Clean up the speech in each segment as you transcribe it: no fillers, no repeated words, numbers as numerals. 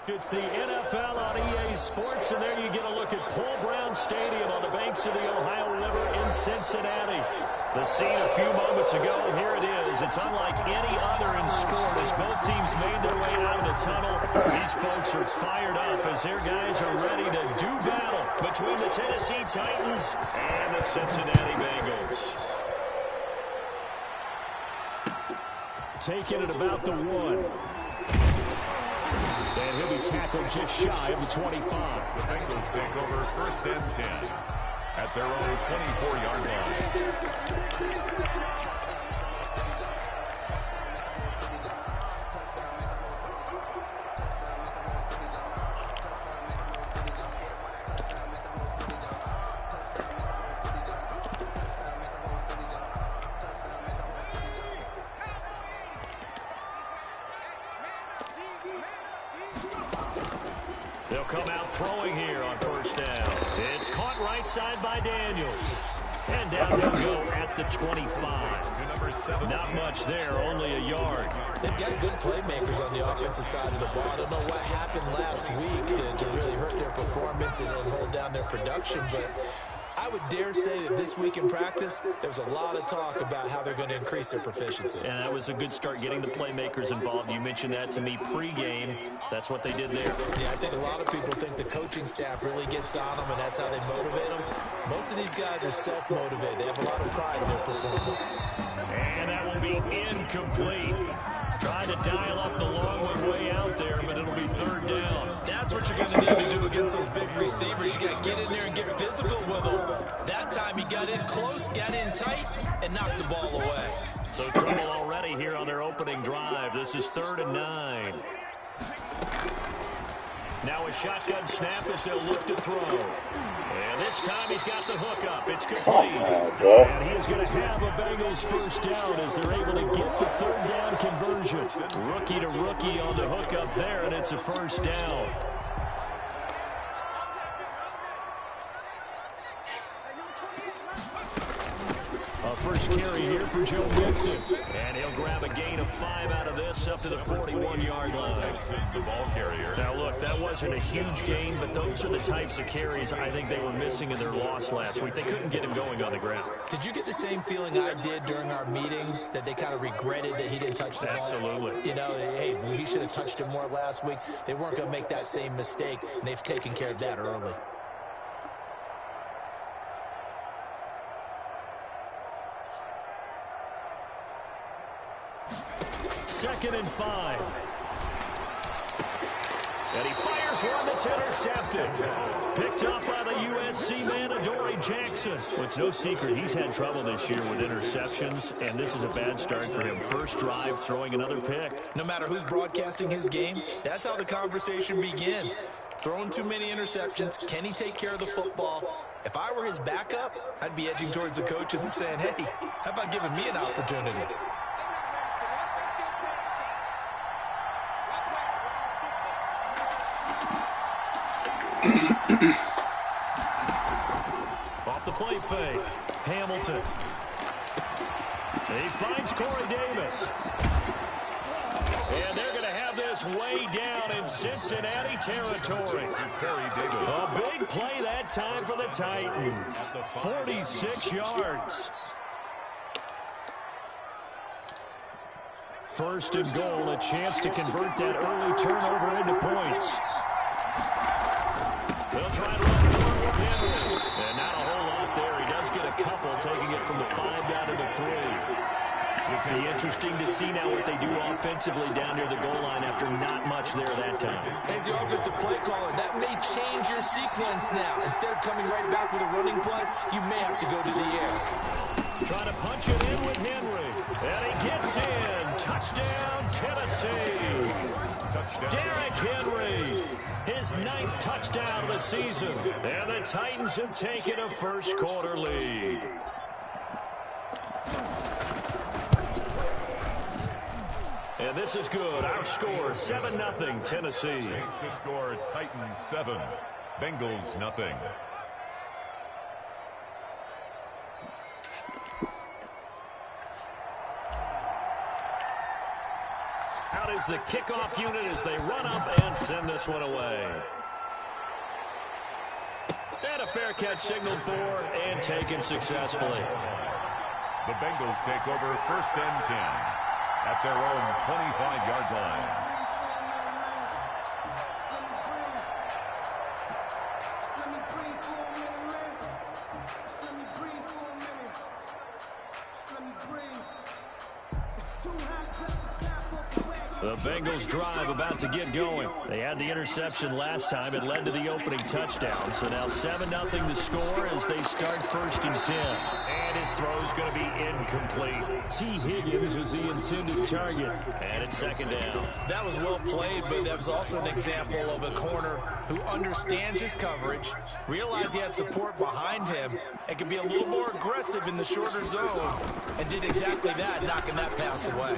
It's the NFL on EA Sports, and there you get a look at Paul Brown Stadium on the banks of the Ohio River in Cincinnati. The scene a few moments ago, here it is. It's unlike any other in sport as both teams made their way out of the tunnel. These folks are fired up as their guys are ready to do battle between the Tennessee Titans and the Cincinnati Bengals. Taking it about the 1. And he'll be tackled just shy of the 25. The Bengals take over first and 10 at their own 24-yard line. They'll come out throwing here on first down. It's caught right side by Daniels. And down he'll go at the 25. Not much there, only a yard. They've got good playmakers on the offensive side of the ball. I don't know what happened last week to really hurt their performance and hold down their production, but I would dare say that this week in practice, there's a lot of talk about how they're going to increase their proficiency. And that was a good start getting the playmakers involved. You mentioned that to me pregame. That's what they did there. Yeah, I think a lot of people think the coaching staff really gets on them, and that's how they motivate them. Most of these guys are self-motivated. They have a lot of pride in their performance. And that will be incomplete. Trying to dial up the long way out there, but it'll be third down. That's what you're going to need to do against those big receivers. You got to get in there and get physical with them. That time he got in close, got in tight, and knocked the ball away. So trouble already here on their opening drive. This is 3rd and 9. Now a shotgun snap as they'll look to throw. And this time he's got the hook up. It's complete. And he is going to have a Bengals first down as they're able to get the 3rd down conversion. Rookie to rookie on the hook up there, and it's a first down. First carry here for Joe Mixon. And he'll grab a gain of 5 out of this up to the 41-yard line. The ball carrier. Now, look, that wasn't a huge gain, but those are the types of carries I think they were missing in their loss last week. They couldn't get him going on the ground. Did you get the same feeling I did during our meetings, that they kind of regretted that he didn't touch the ball? Absolutely. You know, hey, he should have touched it more last week. They weren't going to make that same mistake, and they've taken care of that early. Second and 5. And he fires one that's intercepted. Picked up by the USC man, Adoree Jackson. Well, it's no secret he's had trouble this year with interceptions, and this is a bad start for him. First drive, throwing another pick. No matter who's broadcasting his game, that's how the conversation begins. Throwing too many interceptions. Can he take care of the football? If I were his backup, I'd be edging towards the coaches and saying, hey, how about giving me an opportunity? Off the play fake, Hamilton. He finds Corey Davis. And they're going to have this way down in Cincinnati territory. A big play that time for the Titans. 46 yards. First and goal, a chance to convert that early turnover into points. They'll try to run forward with Henry. And not a whole lot there. He does get a couple, taking it from the 5 down to the 3. It'll be interesting to see now what they do offensively down near the goal line after not much there that time. As the offensive play caller, that may change your sequence now. Instead of coming right back with a running play, you may have to go to the air. Trying to punch it in with Henry. And he gets in. Touchdown, Tennessee. Derrick Henry, his 9th touchdown of the season. And the Titans have taken a first-quarter lead. And this is good. Our score, 7-0, Tennessee. Change the score, Titans 7, Bengals 0. Out is the kickoff unit as they run up and send this one away. And a fair catch signaled for and taken successfully. The Bengals take over 1st and 10 at their own 25-yard line. The Bengals drive about to get going. They had the interception last time. It led to the opening touchdown. So now 7-0 to score as they start 1st and 10. And his throw is going to be incomplete. T. Higgins was the intended target. And it's 2nd down. That was well played, but that was also an example of a corner who understands his coverage, realized he had support behind him, and could be a little more aggressive in the shorter zone, and did exactly that, knocking that pass away.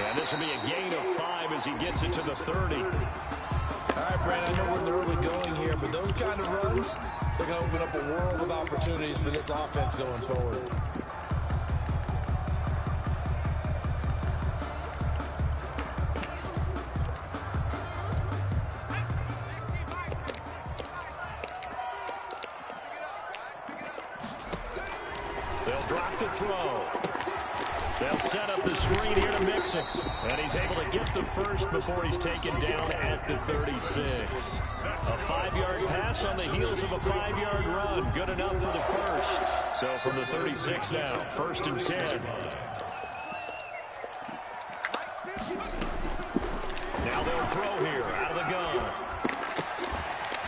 And this will be a gain of 5 as he gets it to the 30. All right, Brandon, I know we're in the early going here, but those kind of runs, they're going to open up a world of opportunities for this offense going forward. They'll drop the throw. They'll set up the screen here to mix it. And he's able to get the first before he's taken down at the 36. A 5-yard pass on the heels of a 5-yard run. Good enough for the first. So from the 36 now, 1st and 10. Now they'll throw here out of the gun.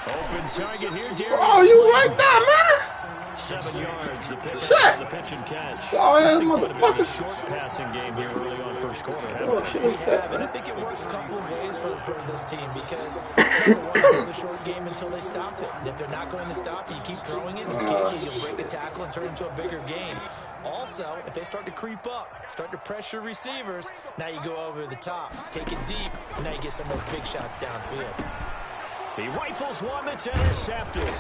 Open target here, Darius. Oh, you right there, man. 7 yards, the pitch and catch. Sorry, motherfucker. Short passing game here early on 1st quarter. Oh, shit is that, And I man? think it works a couple of ways for this team because they don't want to play the short game until they stop it. And if they're not going to stop it, you keep throwing it, and occasionally you'll break a tackle and turn it into a bigger game. Also, if they start to creep up, start to pressure receivers, now you go over the top, take it deep, and now you get some of those big shots downfield. He rifles one that's intercepted.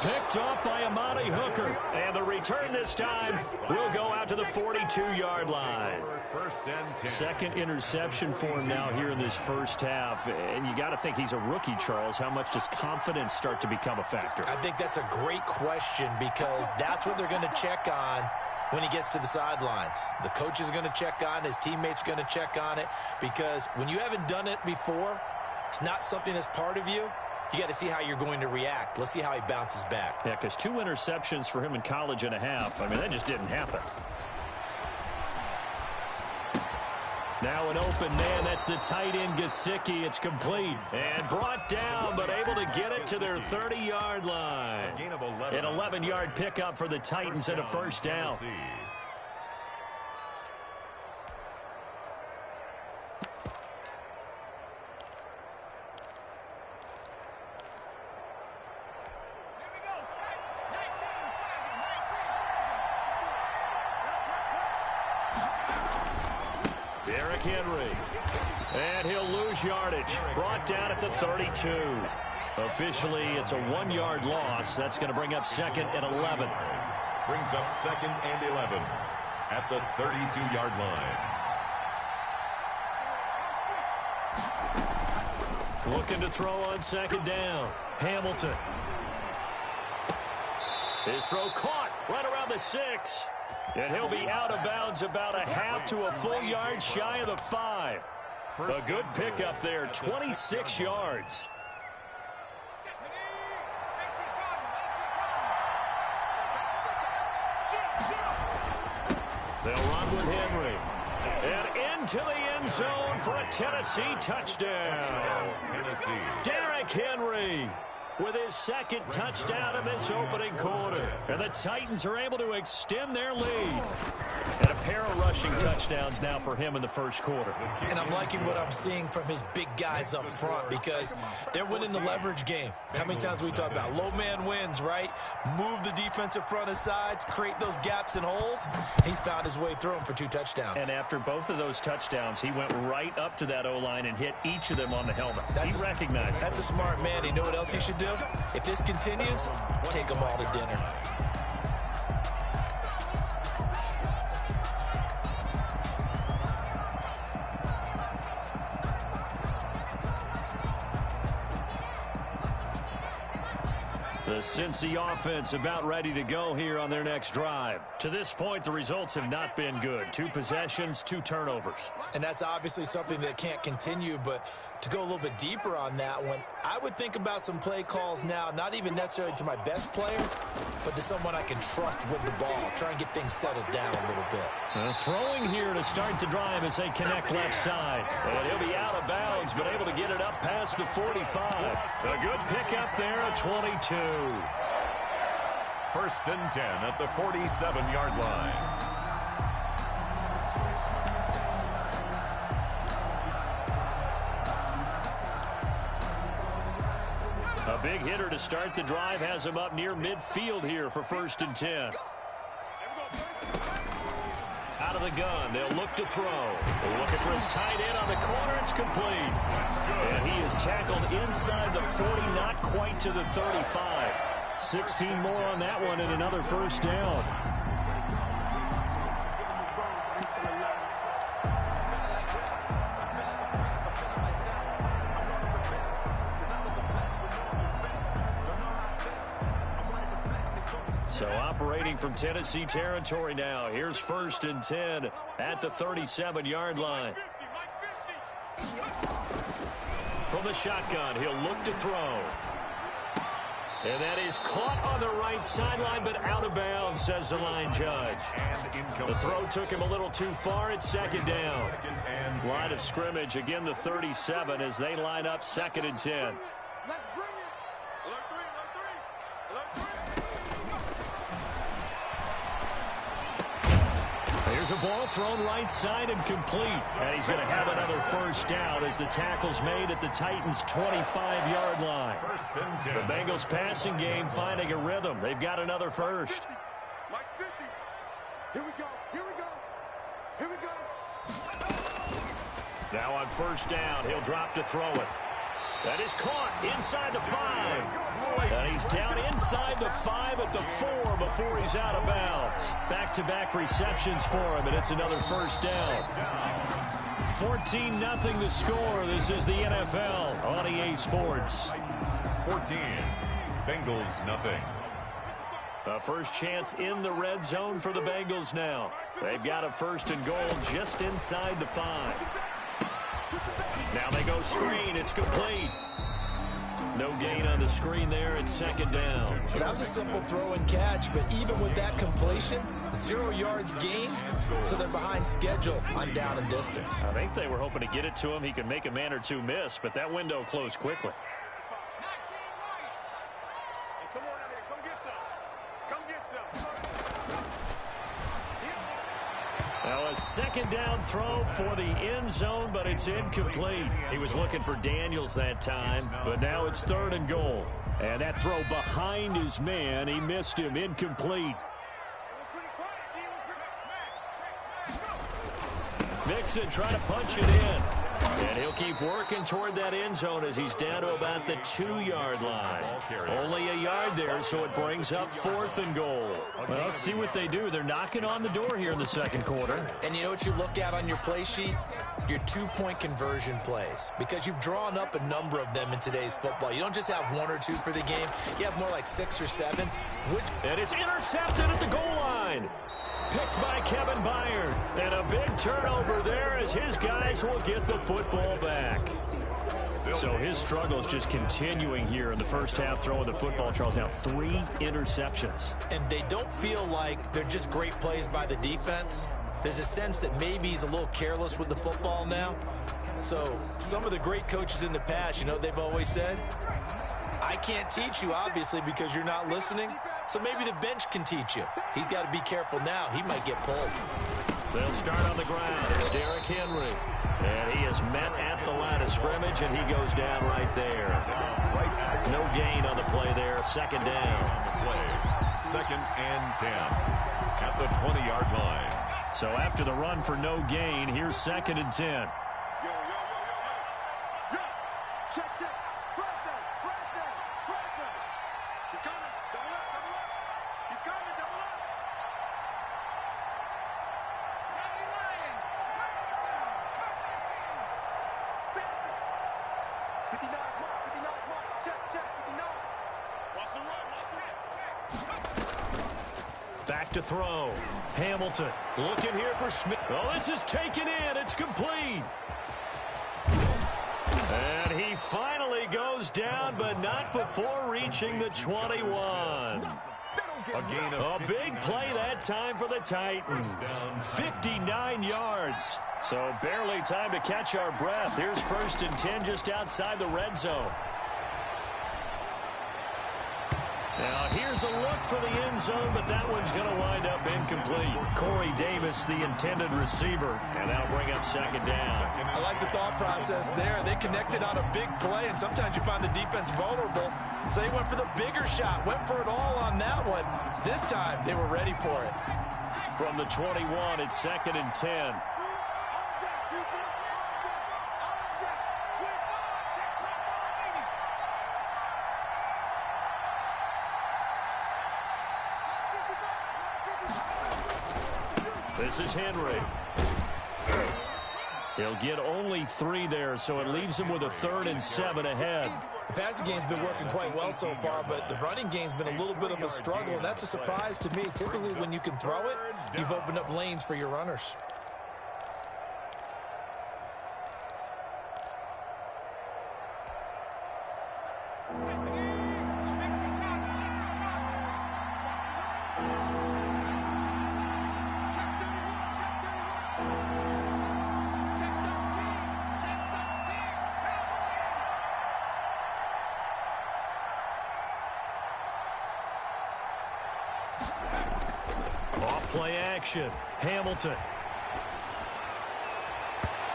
Picked off by Amani Hooker. And the return this time will go out to the 42-yard line. 1st and 10. 2nd interception for him now here in this first half. And you got to think he's a rookie, Charles. How much does confidence start to become a factor? I think that's a great question because that's what they're going to check on when he gets to the sidelines. The coach is going to check on, his teammates going to check on it because when you haven't done it before, it's not something that's part of you. You got to see how you're going to react. Let's see how he bounces back. Yeah, because 2 interceptions for him in college and a half. I mean, that just didn't happen. Now an open man. That's the tight end, Gesicki. It's complete. And brought down, but able to get it to their 30-yard line. An 11-yard pickup for the Titans and a 1st down. Henry. And he'll lose yardage. Brought down at the 32. Officially, it's a 1-yard loss. That's going to bring up 2nd and 11. Brings up 2nd and 11 at the 32-yard line. Looking to throw on 2nd down. Hamilton. His throw caught right around the 6. And he'll be out of bounds about a half to a full yard shy of the 5. A good pickup there, 26 yards. They'll run with Henry. And into the end zone for a Tennessee touchdown. Derrick Henry with his 2nd touchdown in this opening quarter. And the Titans are able to extend their lead. And a pair of rushing touchdowns now for him in the 1st quarter. And I'm liking what I'm seeing from his big guys up front because they're winning the leverage game. How many times we talk about low man wins, right? Move the defensive front aside, create those gaps and holes. He's found his way through them for 2 touchdowns. And after both of those touchdowns, he went right up to that O-line and hit each of them on the helmet. He recognized it. That's a smart man. You know what else he should do? If this continues, take them all to dinner. The Cincy offense about ready to go here on their next drive. To this point, the results have not been good. 2 possessions, 2 turnovers. And that's obviously something that can't continue, but to go a little bit deeper on that one, I would think about some play calls now, not even necessarily to my best player, but to someone I can trust with the ball. Try and get things settled down a little bit. Throwing here to start the drive as they connect left side. And he'll be out of bounds, but able to get it up past the 45. A good pickup there at 22. First and 10 at the 47-yard line. A big hitter to start the drive has him up near midfield here for first and 10. Out of the gun, they'll look to throw. Looking for his tight end on the corner. It's complete. And he is tackled inside the 40, not quite to the 35. 16 more on that one and another first down. So operating from Tennessee territory now. Here's first and 10 at the 37-yard line. From the shotgun, he'll look to throw. And that is caught on the right sideline, but out of bounds, says the line judge. The throw took him a little too far. It's second down. Line of scrimmage, again the 37 as they line up second and 10. There's a ball thrown right side and complete. And he's going to have another first down as the tackle's made at the Titans' 25-yard line. The Bengals passing game finding a rhythm. They've got another first. Here we go. Here we go. Here we go. Now on first down, he'll drop to throw it. That is caught inside the 5. And he's down inside the 5 at the 4 before he's out of bounds. Back-to-back receptions for him, and it's another first down. 14-0 the score. This is the NFL on EA Sports. 14, Bengals nothing. A first chance in the red zone for the Bengals now. They've got a first and goal just inside the 5. Now they go screen. It's complete. No gain on the screen there. It's second down. That was a simple throw and catch, but even with that completion, 0 yards gained, so they're behind schedule on down and distance. I think they were hoping to get it to him. He could make a man or two miss, but that window closed quickly. Now a second down throw for the end zone, but it's incomplete. He was looking for Daniels that time, but now it's third and goal. And that throw behind his man, he missed him, incomplete. Mixon trying to punch it in. And he'll keep working toward that end zone as he's down to about the 2-yard line. Only a yard there, so it brings up fourth and goal. Well, let's see what they do. They're knocking on the door here in the second quarter. And you know what you look at on your play sheet? Your 2-point conversion plays. Because you've drawn up a number of them in today's football. You don't just have 1 or 2 for the game. You have more like 6 or 7. And it's intercepted at the goal line. Picked by Kevin Byard. And a big turnover there as his guys will get the football back. So his struggle is just continuing here in the first half, throwing the football. Charles, now 3 interceptions. And they don't feel like they're just great plays by the defense. There's a sense that maybe he's a little careless with the football now. So some of the great coaches in the past, you know, they've always said, I can't teach you, obviously, because you're not listening. So maybe the bench can teach you. He's got to be careful now. He might get pulled. They'll start on the ground. It's Derrick Henry. And he is met at the line of scrimmage, and he goes down right there. No gain on the play there. Second down. Second and 10 at the 20-yard line. So after the run for no gain, here's second and 10. Back to throw. Hamilton looking here for Smith. Oh, this is taken in. It's complete. And he finally goes down, but not before reaching the 21. A big play that time for the Titans. 59 yards. So barely time to catch our breath. Here's 1st and 10 just outside the red zone. Now, here's a look for the end zone, but that one's going to wind up incomplete. Corey Davis, the intended receiver, and that'll bring up 2nd down. I like the thought process there. They connected on a big play, and sometimes you find the defense vulnerable. So they went for the bigger shot, went for it all on that one. This time, they were ready for it. From the 21, it's 2nd and 10. This is Henry. He'll get only 3 there, so it leaves him with a 3rd and 7 ahead. The passing game's been working quite well so far, but the running game's been a little bit of a struggle, and that's a surprise to me. Typically, when you can throw it, you've opened up lanes for your runners. Off-play action. Hamilton.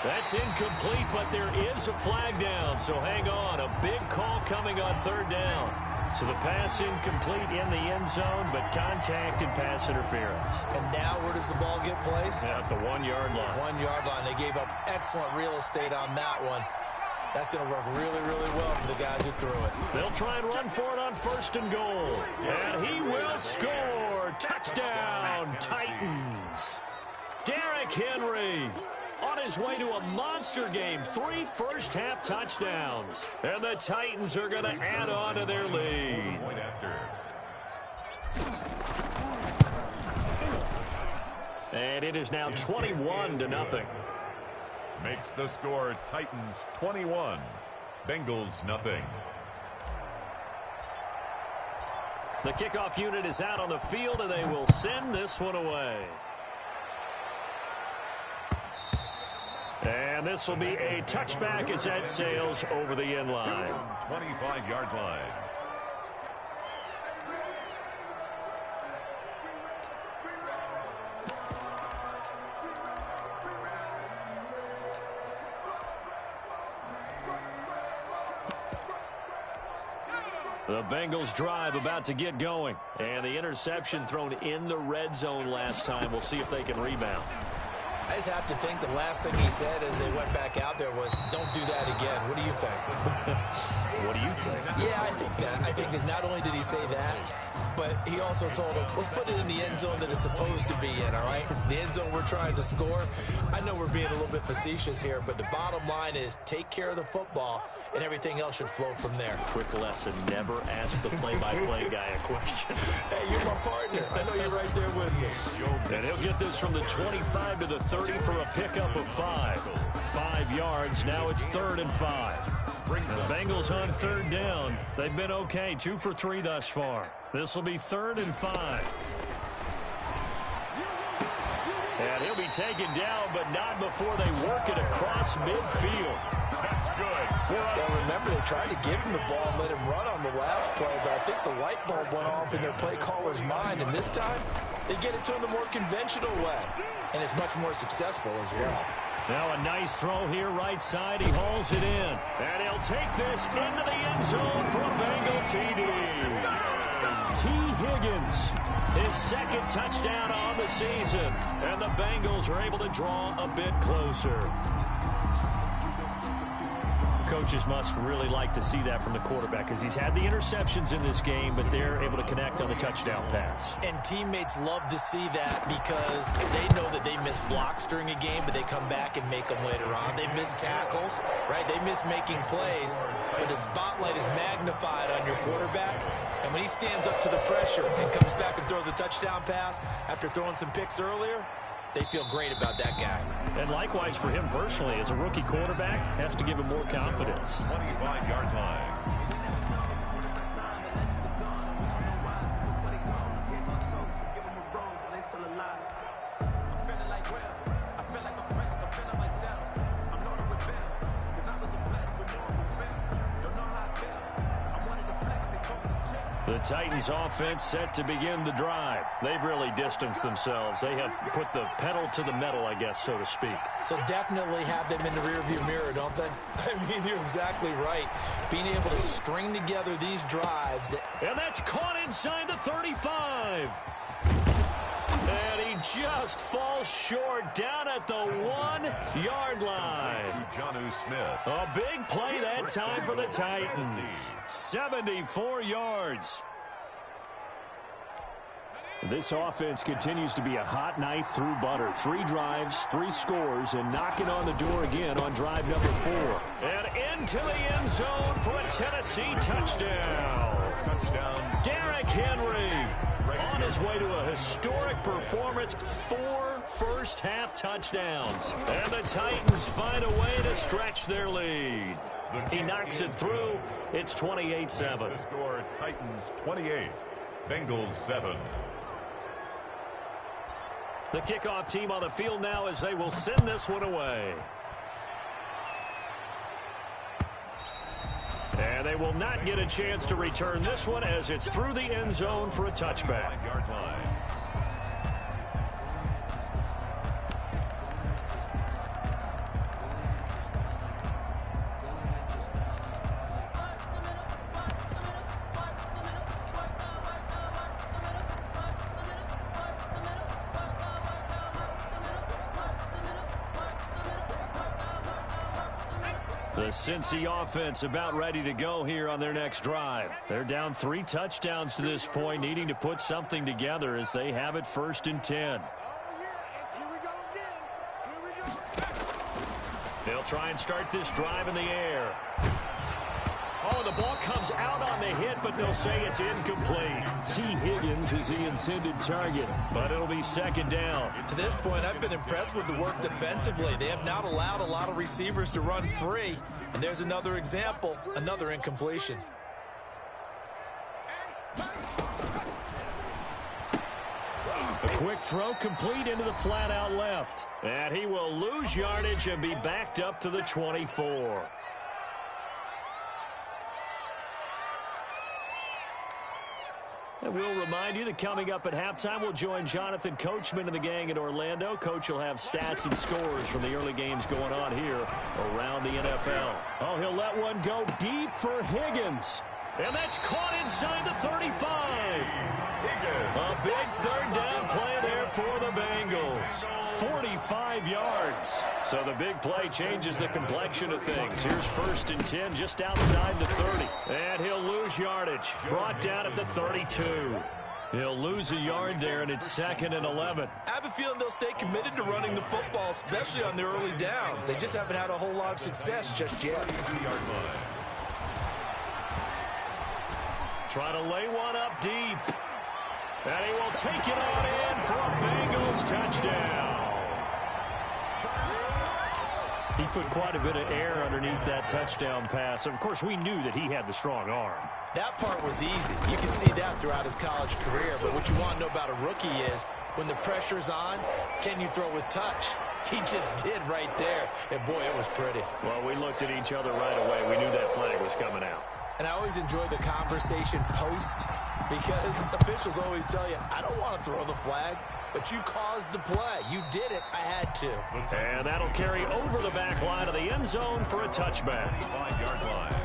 That's incomplete, but there is a flag down, so hang on. A big call coming on 3rd down. So the pass incomplete in the end zone, but contact and pass interference. And now where does the ball get placed? At the 1-yard line. 1-yard line. They gave up excellent real estate on that one. That's going to work really, really well for the guys who threw it. They'll try and run for it on 1st and goal. And he will score. Touchdown, Titans. Derrick Henry on his way to a monster game. 3 first-half touchdowns. And the Titans are going to add on to their lead. And it is now 21-0. Makes the score Titans 21, Bengals nothing. The kickoff unit is out on the field, and they will send this one away. And this will be a touchback as that sails over the end line. 25-yard line. The Bengals drive about to get going. And the interception thrown in the red zone last time. We'll see if they can rebound. I just have to think the last thing he said as they went back out there was, don't do that again. What do you think? What do you think? Yeah, I think that. I think that not only did he say that, but he also told him, let's put it in the end zone that it's supposed to be in, all right? The end zone we're trying to score. I know we're being a little bit facetious here, but the bottom line is take care of the football, and everything else should flow from there. Quick lesson, never ask the play-by-play guy a question. Hey, you're my partner. I know you're right there with me. And he'll get this from the 25 to the 30 for a pickup of 5. 5 yards, now it's 3rd and 5. The Bengals on 3rd down. They've been okay, 2 for 3 thus far. This will be 3rd and 5. And he'll be taken down, but not before they work it across midfield. That's good. Well, remember, they tried to give him the ball and let him run on the last play, but I think the light bulb went off in their play caller's mind, and this time they get it to him the more conventional way, and it's much more successful as well. Now a nice throw here right side. He hauls it in. And he'll take this into the end zone for a Bengal TD. T. Higgins, his 2nd touchdown on the season. And the Bengals are able to draw a bit closer. Coaches must really like to see that from the quarterback because he's had the interceptions in this game, but they're able to connect on the touchdown pass. And teammates love to see that because they know that they miss blocks during a game, but they come back and make them later on. They miss tackles, right? They miss making plays, but the spotlight is magnified on your quarterback. And when he stands up to the pressure and comes back and throws a touchdown pass after throwing some picks earlier, they feel great about that guy. And likewise for him personally, as a rookie quarterback, has to give him more confidence. 25-yard line. The Titans offense set to begin the drive. They've really distanced themselves. They have put the pedal to the metal, I guess, so to speak. So definitely have them in the rearview mirror, don't they? I mean, you're exactly right. Being able to string together these drives. And that's caught inside the 35. And he just falls short down at the 1-yard line. Jonnu Smith. A big play that time for the Titans. 74 yards. This offense continues to be a hot knife through butter. 3 drives, 3 scores, and knocking on the door again on drive number 4. And into the end zone for a Tennessee touchdown. Touchdown. Derrick Henry on his way to a historic performance. 4 first-half touchdowns. And the Titans find a way to stretch their lead. He knocks it through. It's 28-7. The score, Titans 28, Bengals 7. The kickoff team on the field now as they will send this one away. And they will not get a chance to return this one as it's through the end zone for a touchback. 5-yard line. The Cincy offense about ready to go here on their next drive. They're down 3 touchdowns to this point, needing to put something together as they have it 1st and 10. They'll try and start this drive in the air. Oh, the ball comes out on the hit, but they'll say it's incomplete. T. Higgins is the intended target, but it'll be 2nd down. To this point, I've been impressed with the work defensively. They have not allowed a lot of receivers to run free. And there's another example, another incompletion. A quick throw complete into the flat out left. And he will lose yardage and be backed up to the 24. And we'll remind you that coming up at halftime, we'll join Jonathan Coachman and the gang in Orlando. Coach will have stats and scores from the early games going on here around the NFL. Oh, he'll let one go deep for Higgins. And that's caught inside the 35. A big 3rd down play there for the Bengals. 45 yards. So the big play changes the complexion of things. Here's 1st and 10 just outside the 30. And he'll lose yardage. Brought down at the 32. He'll lose a yard there, and it's 2nd and 11. I have a feeling they'll stay committed to running the football, especially on their early downs. They just haven't had a whole lot of success just yet. Try to lay one up deep. And he will take it on in for a Bengals touchdown. He put quite a bit of air underneath that touchdown pass. Of course, we knew that he had the strong arm. That part was easy. You can see that throughout his college career. But what you want to know about a rookie is when the pressure's on, can you throw with touch? He just did right there. And, boy, it was pretty. Well, we looked at each other right away. We knew that flag was coming out. And I always enjoy the conversation post because officials always tell you, I don't want to throw the flag, but you caused the play. You did it. I had to. And that'll carry over the back line of the end zone for a touchback. 5-yard line.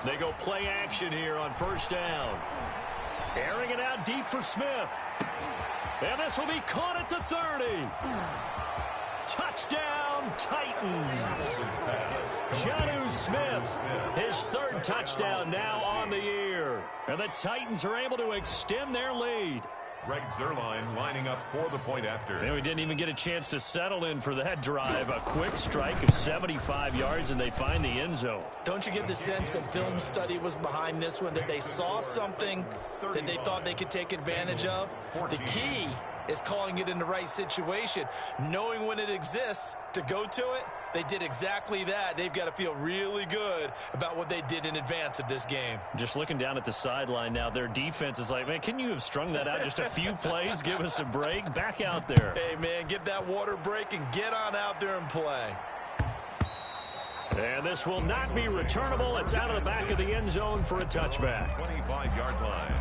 They go play action here on first down. Airing it out deep for Smith. And this will be caught at the 30. Touchdown, Titans. Jonnu Smith, his third touchdown now on the year. And the Titans are able to extend their lead. Greg Zuerlein lining up for the point after. And we didn't even get a chance to settle in for that drive. A quick strike of 75 yards, and they find the end zone. Don't you get the sense that film study was behind this one, that they saw something that they thought they could take advantage of? The key is calling it in the right situation, knowing when it exists to go to it. They did exactly that. They've got to feel really good about what they did in advance of this game. Just looking down at the sideline now, their defense is like, man, can you have strung that out just a few plays? Give us a break. Back out there. Hey, man, give that water break and get on out there and play. And this will not be returnable. It's out of the back of the end zone for a touchback. 25-yard line.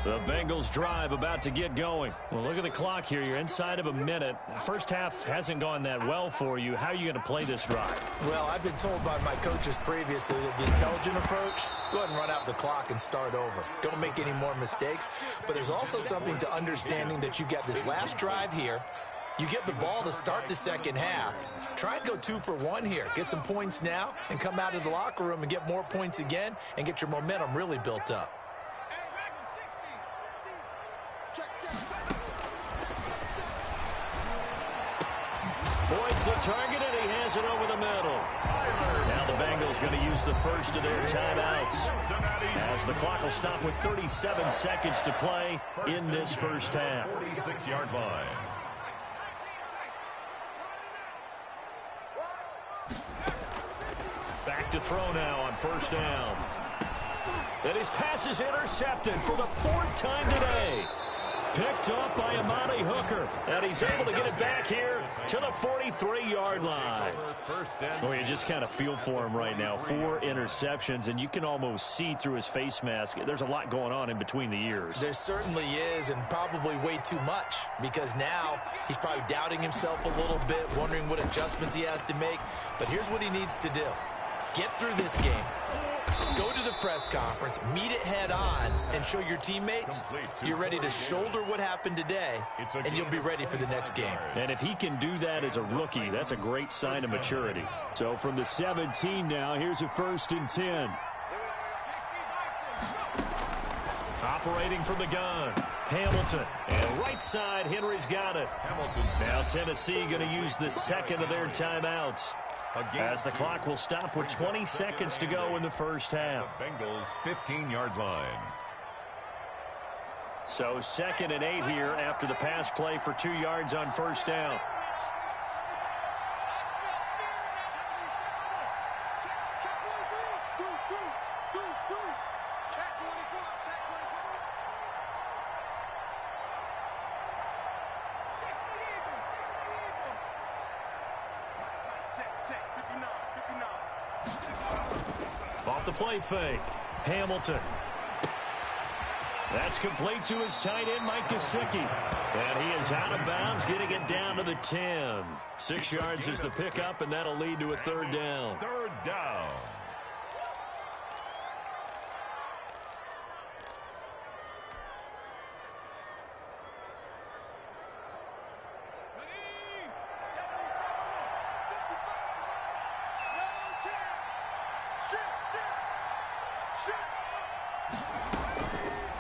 The Bengals drive about to get going. Well, look at the clock here. You're inside of a minute. First half hasn't gone that well for you. How are you going to play this drive? Well, I've been told by my coaches previously that the intelligent approach, go ahead and run out the clock and start over. Don't make any more mistakes. But there's also something to understanding that you got this last drive here. You get the ball to start the second half. Try and go 2 for 1 here. Get some points now and come out of the locker room and get more points again and get your momentum really built up. Boyd's the target, and he has it over the middle. Now the Bengals going to use the first of their timeouts, as the clock will stop with 37 seconds to play in this first half. 46-yard line. Back to throw now on first down. And his pass is intercepted for the 4th time today. Picked up by Amani Hooker. And he's able to get it back here to the 43-yard line. Oh, you just kind of feel for him right now. 4 interceptions, and you can almost see through his face mask. There's a lot going on in between the ears. There certainly is, and probably way too much, because now he's probably doubting himself a little bit, wondering what adjustments he has to make. But here's what he needs to do. Get through this game. Go to the press conference, meet it head on, and show your teammates you're ready to shoulder what happened today, and you'll be ready for the next game. And if he can do that as a rookie, that's a great sign of maturity. So from the 17 now, here's a 1st and 10. Operating from the gun, Hamilton. And right side, Henry's got it. Hamilton's now Tennessee going to use the second of their timeouts, as the clock will stop with 20 seconds to go in the first half. The Bengals 15-yard line. So 2nd and 8 here after the pass play for 2 yards on first down. Off the play fake, Hamilton. That's complete to his tight end, Mike Gesicki. And he is out of bounds, getting it down to the 10. 6 yards is the pickup, and that'll lead to a 3rd down. 3rd down.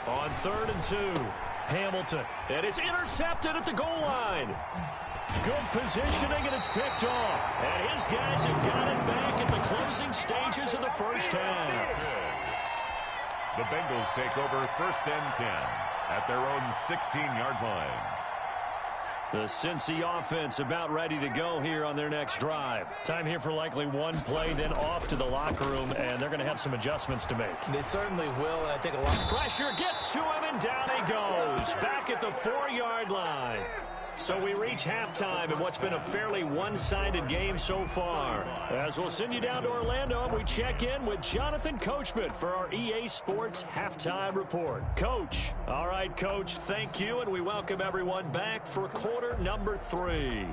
On 3rd and 2, Hamilton. And it's intercepted at the goal line. Good positioning, and it's picked off. And his guys have got it back at the closing stages of the first half. The Bengals take over 1st and 10 at their own 16-yard line. The Cincy offense about ready to go here on their next drive. Time here for likely one play, then off to the locker room, and they're going to have some adjustments to make. They certainly will, and I think a lot of pressure gets to him, and down he goes. Back at the 4-yard line. So we reach halftime in what's been a fairly one-sided game so far. As we'll send you down to Orlando, we check in with Jonathan Coachman for our EA Sports Halftime Report. Coach. All right, Coach, thank you, and we welcome everyone back for quarter number 3.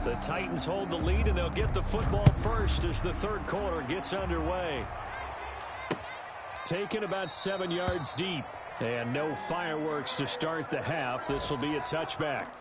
The Titans hold the lead, and they'll get the football first as the third quarter gets underway. Taken about 7 yards deep, and no fireworks to start the half. This will be a touchback.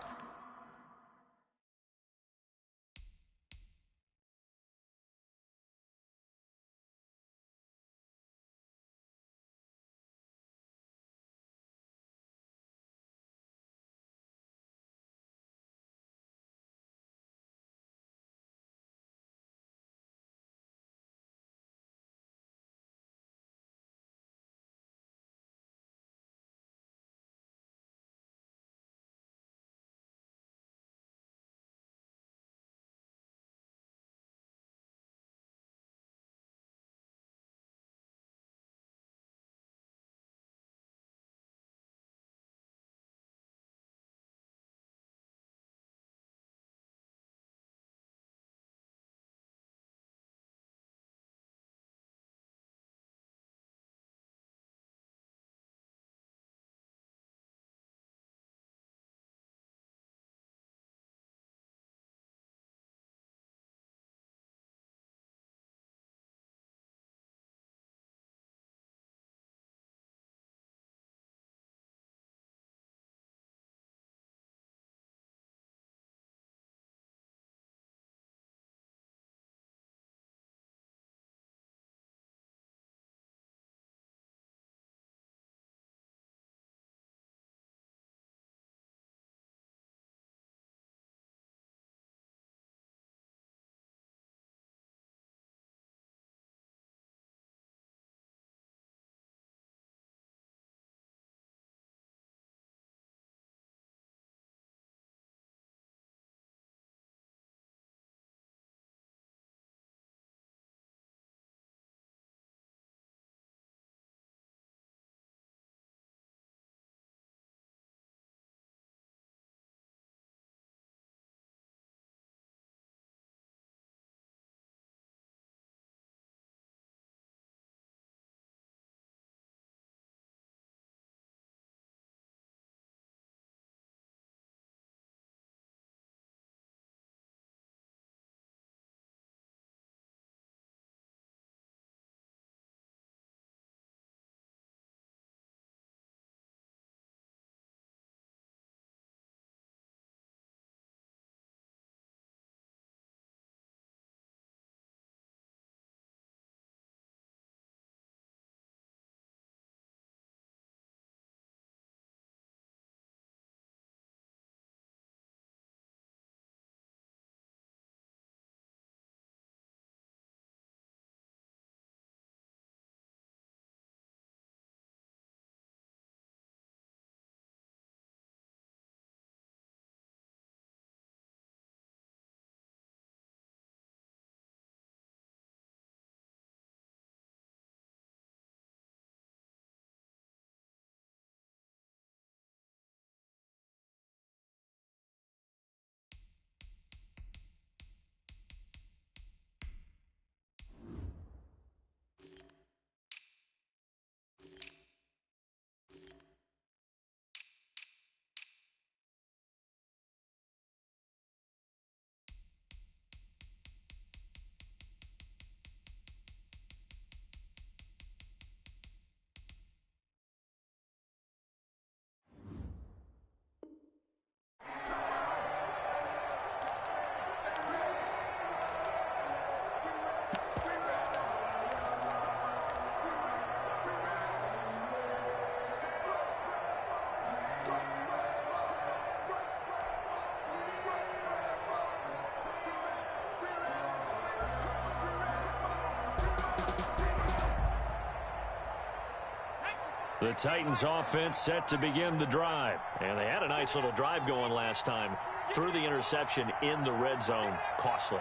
The Titans offense set to begin the drive. And they had a nice little drive going last time. Threw the interception in the red zone. Costly.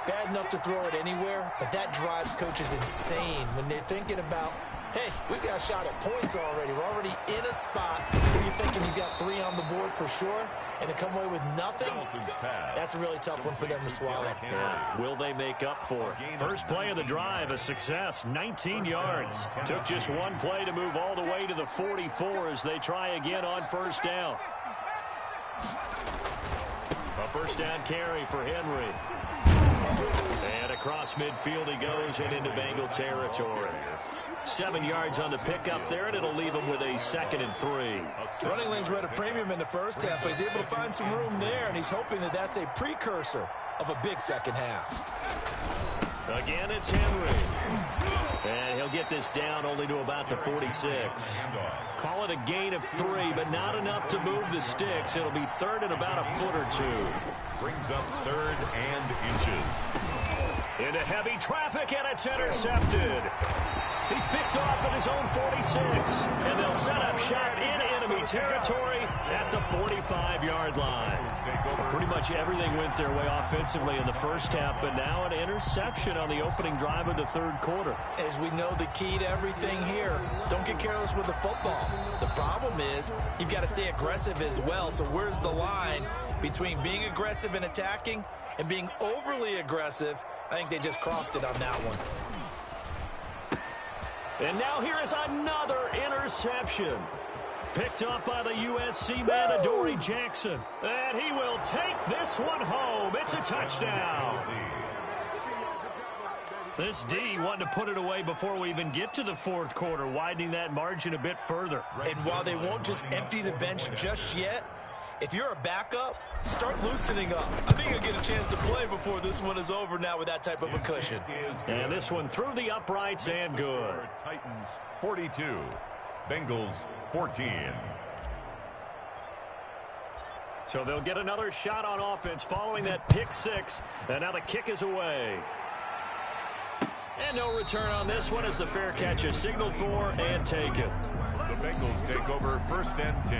Bad enough to throw it anywhere, but that drives coaches insane when they're thinking about, hey, we got a shot at points already. We're already in a spot where you're thinking you got 3 on the board for sure, and to come away with nothing, that's a really tough one for them to swallow. Yeah. Will they make up for it? First play of the drive, a success, 19 yards. Took just one play to move all the way to the 44 as they try again on first down. A first down carry for Henry. And across midfield he goes and into Bengal territory. 7 yards on the pickup there, and it'll leave him with a 2nd and 3. Running lanes were at a premium in the first half, but he's able to find some room there, and he's hoping that that's a precursor of a big second half. Again, it's Henry. And he'll get this down only to about the 46. Call it a gain of 3, but not enough to move the sticks. It'll be 3rd and about a foot or 2. Brings up 3rd and inches. Into heavy traffic, and it's intercepted. He's picked off at his own 46, and they'll set up shop in enemy territory at the 45-yard line. Pretty much everything went their way offensively in the first half, but now an interception on the opening drive of the 3rd quarter. As we know, the key to everything here, don't get careless with the football. The problem is you've got to stay aggressive as well, so where's the line between being aggressive and attacking and being overly aggressive? I think they just crossed it on that one. And now here is another interception. Picked up by the USC man, Adoree Jackson. And he will take this one home. It's a touchdown. This D wanted to put it away before we even get to the 4th quarter, widening that margin a bit further. And while they won't just empty the bench just yet, if you're a backup, start loosening up. I think you'll get a chance to play before this one is over now with that type of a cushion. And this one through the uprights and good. Titans 42, Bengals 14. So they'll get another shot on offense following that pick 6. And now the kick is away. And no return on this one as the fair catch is signaled for and taken. The Bengals take over 1st and 10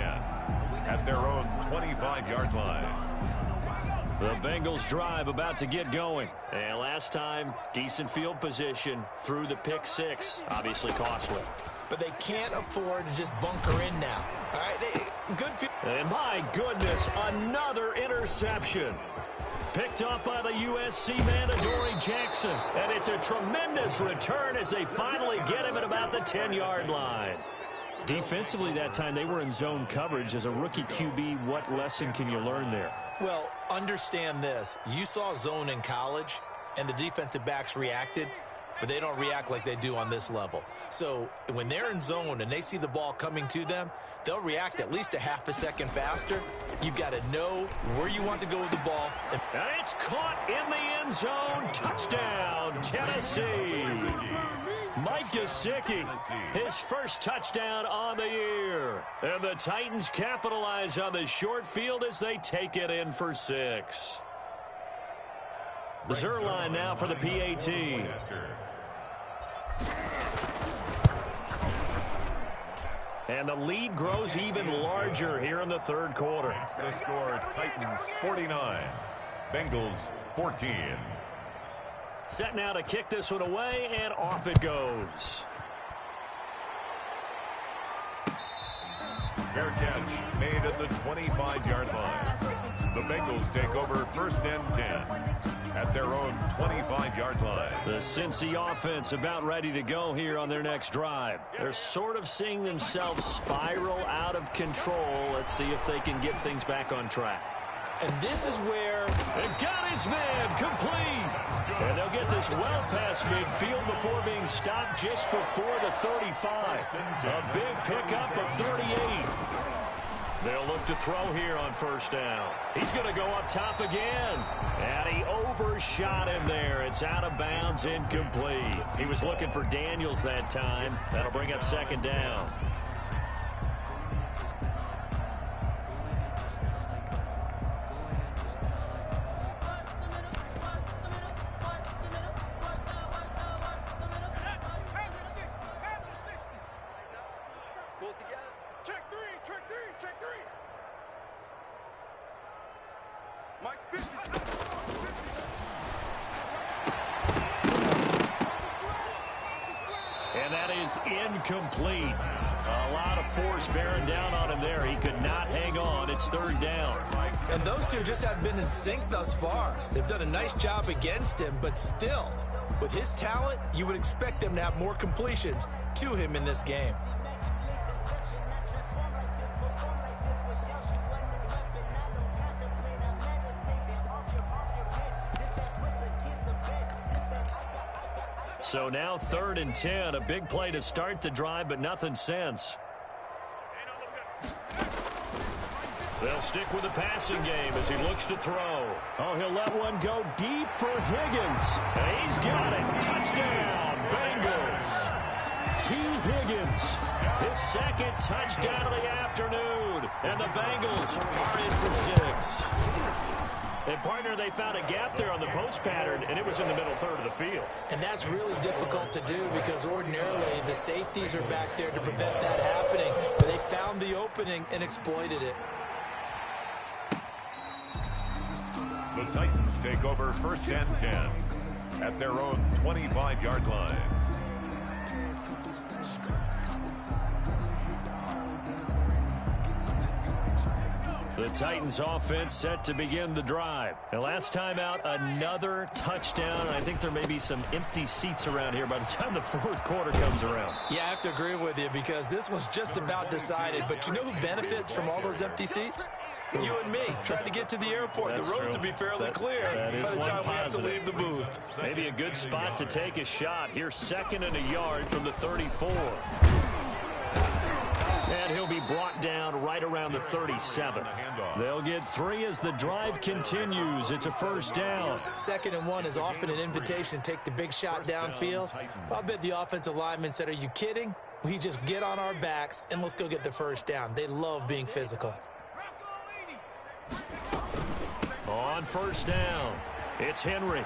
at their own 25-yard line. The Bengals drive about to get going. And last time, decent field position through the pick 6. Obviously costly. But they can't afford to just bunker in now. All right, good field. And my goodness, another interception. Picked up by the USC man, Adoree Jackson. And it's a tremendous return as they finally get him at about the 10-yard line. Defensively that time, they were in zone coverage. As a rookie QB, what lesson can you learn there? Well, understand this. You saw zone in college, and the defensive backs reacted, but they don't react like they do on this level. So when they're in zone and they see the ball coming to them, they'll react at least a half a second faster. You've got to know where you want to go with the ball. And it's caught in the end zone. Touchdown, Tennessee. Mike Gesicki, his first touchdown on the year. And the Titans capitalize on the short field as they take it in for 6. Zerline now for the PAT. And the lead grows even larger here in the 3rd quarter. The score, Titans 49, Bengals 14. Set now to kick this one away, and off it goes. Fair catch made at the 25-yard line. The Bengals take over 1st and 10 at their own 25-yard line. The Cincy offense about ready to go here on their next drive. They're sort of seeing themselves spiral out of control. Let's see if they can get things back on track. And this is where... They got his man complete. And they'll get this well past midfield before being stopped just before the 35. A big pickup of 38. They'll look to throw here on 1st down. He's going to go up top again. And he overshot him there. It's out of bounds, incomplete. He was looking for Daniels that time. That'll bring up 2nd down. And that is incomplete. A lot of force bearing down on him there. He could not hang on. It's 3rd down. And those two just haven't been in sync thus far. They've done a nice job against him, but still, with his talent, you would expect them to have more completions to him in this game. So now 3rd and 10. A big play to start the drive, but nothing since. They'll stick with the passing game as he looks to throw. Oh, he'll let one go deep for Higgins. And he's got it. Touchdown, Bengals. T. Higgins, his 2nd touchdown of the afternoon. And the Bengals are in for 6. And, partner, they found a gap there on the post pattern, and it was in the middle third of the field. And that's really difficult to do because ordinarily the safeties are back there to prevent that happening. But they found the opening and exploited it. The Titans take over 1st and 10 at their own 25-yard line. The Titans offense set to begin the drive. And last time out, another touchdown. I think there may be some empty seats around here by the time the 4th quarter comes around. Yeah, I have to agree with you because this one's just about decided. But you know who benefits from all those empty seats? You and me, trying to get to the airport. That's the roads true. will be fairly clear by the time we have to leave the booth. Maybe a good spot to take a shot. Here's 2nd and a yard from the 34. And he'll be brought down right around the 37. They'll get 3 as the drive continues. It's a 1st down. 2nd and 1 is often an invitation to take the big shot downfield. I bet the offensive lineman said, are you kidding? We just get on our backs and let's go get the 1st down. They love being physical. On 1st down, it's Henry.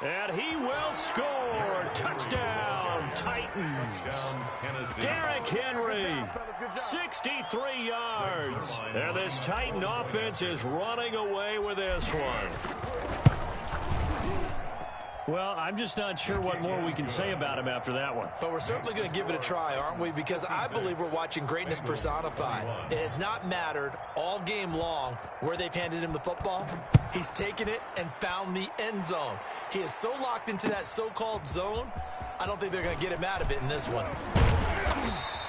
And he will score. Touchdown, Titans. Derrick Henry, 63 yards. And this Titan offense is running away with this one. Well, I'm just not sure what more we can say about him after that one. But we're certainly going to give it a try, aren't we? Because I believe we're watching greatness personified. It has not mattered all game long where they've handed him the football. He's taken it and found the end zone. He is so locked into that so-called zone, I don't think they're going to get him out of it in this one.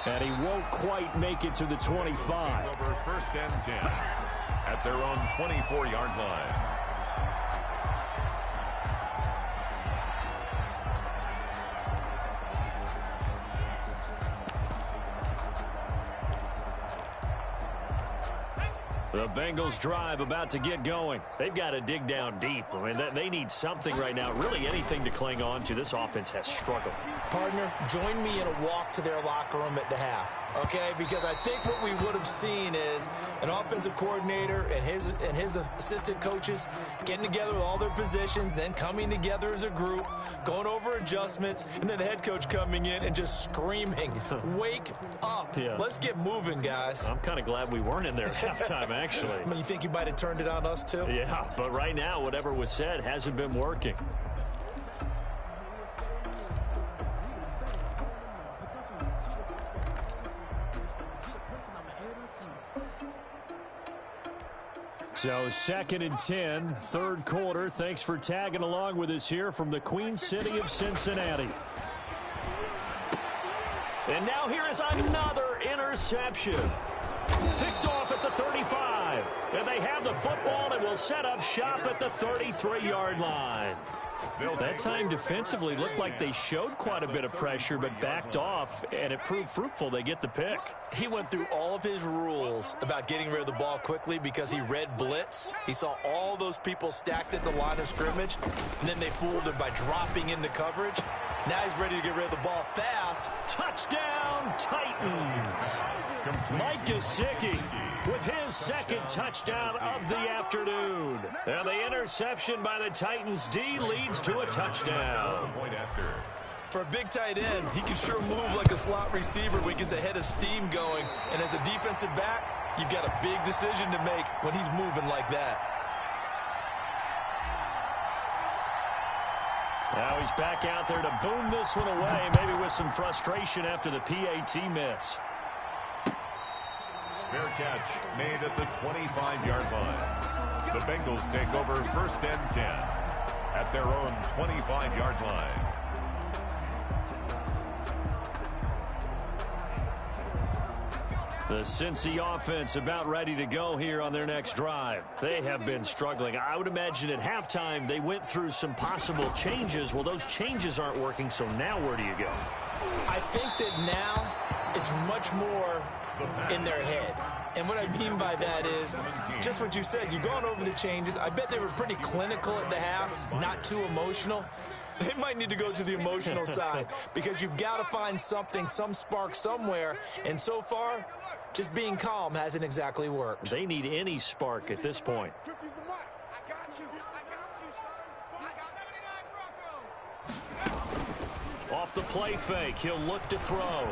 And he won't quite make it to the 25. Over 1st and 10 at their own 24-yard line. The Bengals drive about to get going. They've got to dig down deep. I mean, they need something right now, really anything to cling on to. This offense has struggled. Partner, join me in a walk to their locker room at the half, okay? Because I think what we would have seen is an offensive coordinator and his assistant coaches getting together with all their positions, then coming together as a group, going over adjustments, and then the head coach coming in and just screaming, wake up. Yeah. Let's get moving, guys. I'm kind of glad we weren't in there at halftime, actually. I mean, you think you might have turned it on us, too? Yeah, but right now, whatever was said hasn't been working. So 2nd and 10, 3rd quarter. Thanks for tagging along with us here from the Queen City of Cincinnati. And now here is another interception. Picked off at the 35. And they have the football and will set up shop at the 33-yard line. That time defensively looked like they showed quite a bit of pressure but backed off, and it proved fruitful. They get the pick. He went through all of his rules about getting rid of the ball quickly because he read blitz. He saw all those people stacked at the line of scrimmage, and then they fooled him by dropping into coverage. Now he's ready to get rid of the ball fast. Touchdown, Titans. Mike Gesicki with his 2nd touchdown of the afternoon. And the interception by the Titans D leads to a touchdown. For a big tight end, he can sure move like a slot receiver when he gets a head of steam going. And as a defensive back, you've got a big decision to make when he's moving like that. Now he's back out there to boom this one away, maybe with some frustration after the PAT miss. Fair catch made at the 25-yard line. The Bengals take over 1st and 10 at their own 25-yard line. The Cincy offense about ready to go here on their next drive. They have been struggling. I would imagine at halftime they went through some possible changes. Well, those changes aren't working, so now where do you go? I think that now it's much more in their head. And what I mean by that is just what you said. You've gone over the changes. I bet they were pretty clinical at the half, not too emotional. They might need to go to the emotional side because you've got to find something, some spark somewhere. And so far, just being calm hasn't exactly worked. They need any spark at this point. 50's the mark. I got you. I got you, son. I got 79 Broncos. Off the play fake, he'll look to throw.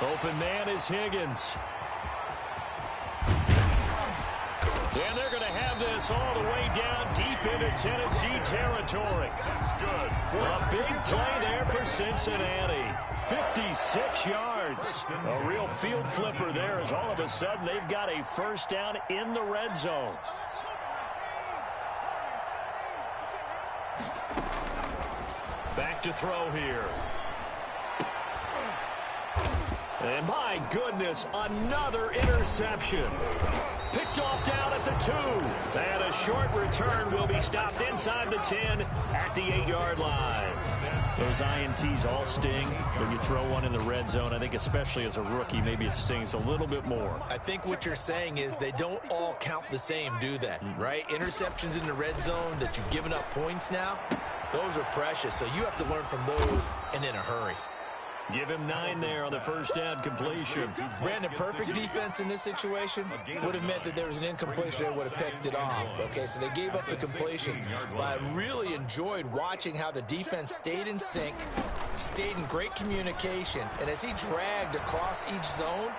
Open man is Higgins. And they're going to have this all the way down deep into Tennessee territory. That's good. A big play there for Cincinnati. 56 yards. A real field flipper there as all of a sudden they've got a first down in the red zone. Back to throw here. And my goodness, another interception. Picked off down at the 2. And a short return will be stopped inside the 10 at the 8-yard line. Those INTs all sting when you throw one in the red zone. I think especially as a rookie, maybe it stings a little bit more. I think what you're saying is they don't all count the same, do they? Right? Interceptions in the red zone that you've given up points now, those are precious. So you have to learn from those and in a hurry. Give him 9 there on the first down completion. Brandon, perfect defense in this situation would have meant that there was an incompletion that would have picked it off. Okay, so they gave up the completion. But I really enjoyed watching how the defense stayed in sync, stayed in great communication, and as he dragged across each zone,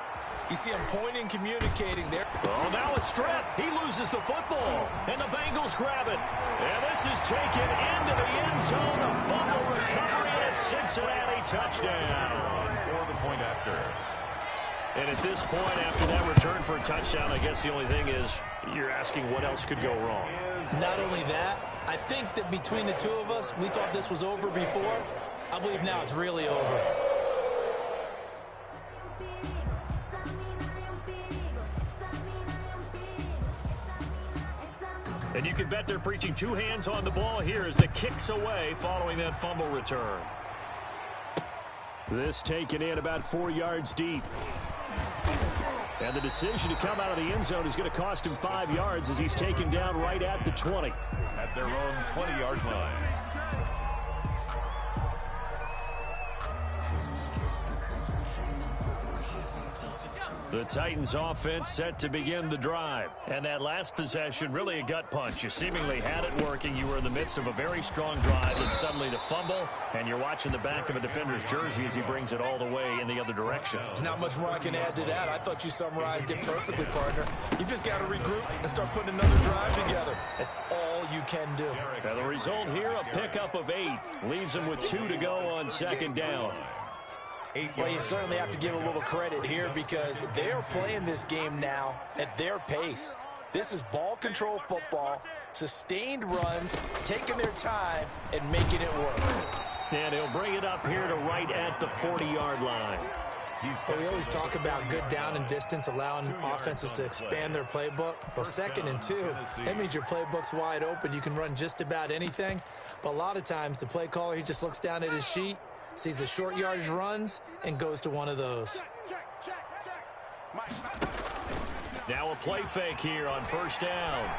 you see him pointing, communicating there. Oh, now it's stripped. He loses the football, and the Bengals grab it. And this is taken into the end zone. A fumble recovery and a Cincinnati touchdown. For the point after. And at this point, after that return for a touchdown, I guess the only thing is you're asking what else could go wrong. Not only that, I think that between the two of us, we thought this was over before. I believe now it's really over. And you can bet they're preaching 2 hands on the ball here as the kick's away following that fumble return. This taken in about 4 yards deep. And the decision to come out of the end zone is going to cost him 5 yards as he's taken down right at the 20. At their own 20-yard line. The Titans offense set to begin the drive. And that last possession, really a gut punch. You seemingly had it working. You were in the midst of a very strong drive, and suddenly the fumble, and you're watching the back of a defender's jersey as he brings it all the way in the other direction. There's not much more I can add to that. I thought you summarized it perfectly, partner. You just got to regroup and start putting another drive together. That's all you can do. Now the result here, a pickup of 8. Leaves him with 2 to go on second down. Well, you certainly have to give a little credit here because they are playing this game now at their pace. This is ball control football, sustained runs, taking their time, and making it work. And he'll bring it up here to right at the 40-yard line. Well, we always talk about good down and distance, allowing offenses to expand their playbook. Well, 2nd and 2, that means your playbook's wide open. You can run just about anything. But a lot of times, the play caller, he just looks down at his sheet, sees the short yardage runs, and goes to one of those. Now a play fake here on first down.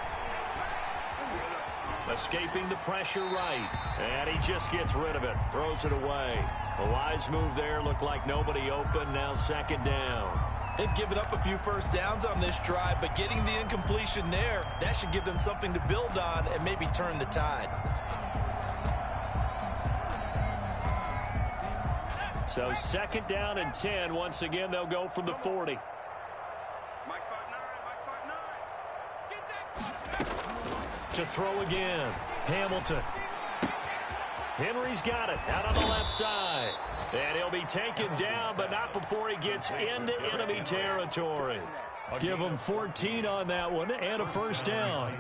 Escaping the pressure right. And he just gets rid of it. Throws it away. A wise move there. Looked like nobody open. Now second down. They've given up a few first downs on this drive, but getting the incompletion there, that should give them something to build on and maybe turn the tide. So second down and 10. Once again, they'll go from the 40. To throw again. Hamilton. Henry's got it out on the left side. And he'll be taken down, but not before he gets into enemy territory. Give him 14 on that one and a first down.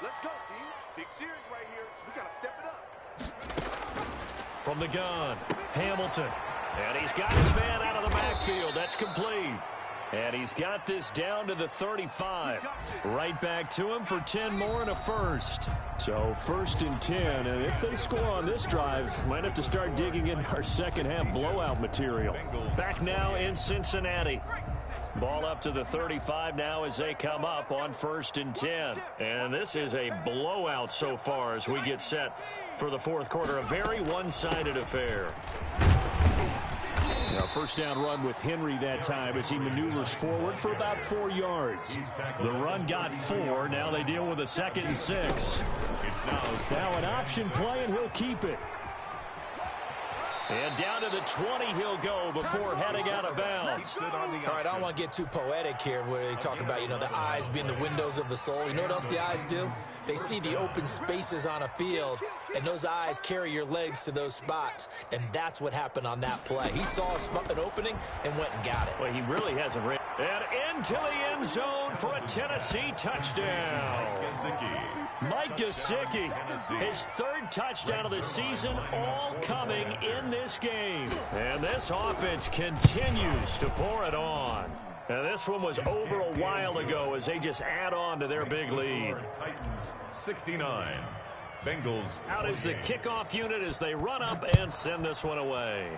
Let's go, team. Big series right here. We got to step it up. From the gun, Hamilton. And he's got his man out of the backfield. That's complete. And he's got this down to the 35. Right back to him for 10 more and a first. So 1st and 10. And if they score on this drive, might have to start digging in our second half blowout material. Back now in Cincinnati. Ball up to the 35 now as they come up on 1st and 10. And this is a blowout so far as we get set for the 4th quarter. A very one-sided affair. Now, 1st down run with Henry that time as he maneuvers forward for about 4 yards. The run got 4. Now they deal with a 2nd and 6. Now an option play, and he'll keep it. And down to the 20 he'll go before heading out of bounds. All right, I don't want to get too poetic here where they talk about, the eyes being the windows of the soul. You know what else the eyes do? They see the open spaces on a field, and those eyes carry your legs to those spots, and that's what happened on that play. He saw an opening and went and got it. Well, he really hasn't ran. And into the end zone for a Tennessee touchdown. Mike Gesicki, his 3rd touchdown of the season, all coming in this game. And this offense continues to pour it on. And this one was over a while ago as they just add on to their big lead. Titans 69. Bengals out is the kickoff unit as they run up and send this one away.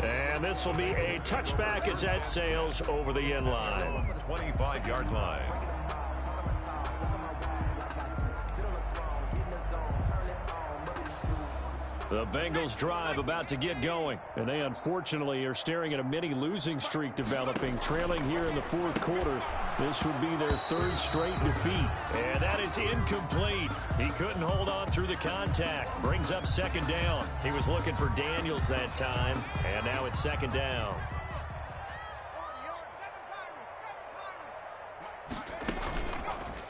And this will be a touchback as that sails over the end line. 25-yard line. The Bengals drive about to get going. And they unfortunately are staring at a mini losing streak developing, trailing here in the 4th quarter. This would be their 3rd straight defeat. And that is incomplete. He couldn't hold on through the contact. Brings up 2nd down. He was looking for Daniels that time. And now it's 2nd down.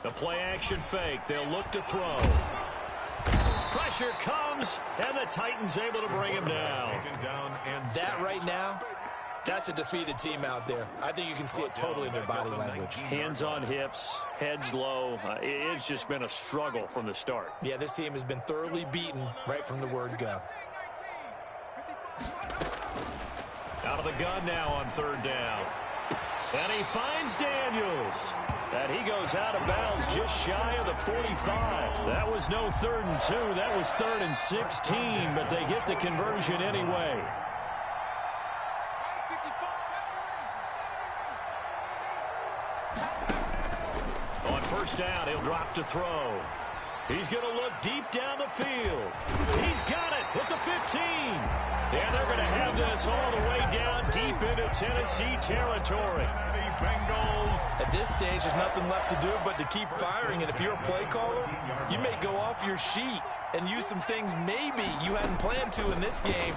The play action fake. They'll look to throw. Pressure comes, and the Titans able to bring him down. That right now, that's a defeated team out there. I think you can see it totally in their body language. Hands on hips, heads low. It's just been a struggle from the start. Yeah, this team has been thoroughly beaten right from the word go. Out of the gun now on 3rd down. And he finds Daniels. And he goes out of bounds just shy of the 45. That was no 3rd and 2. That was 3rd and 16, but they get the conversion anyway. On 1st down, he'll drop to throw. He's going to look deep down the field. He's got it at the 15. And they're going to have this all the way down deep into Tennessee territory. Bengals. At this stage, there's nothing left to do but to keep firing. And if you're a play caller, you may go off your sheet and use some things maybe you hadn't planned to in this game.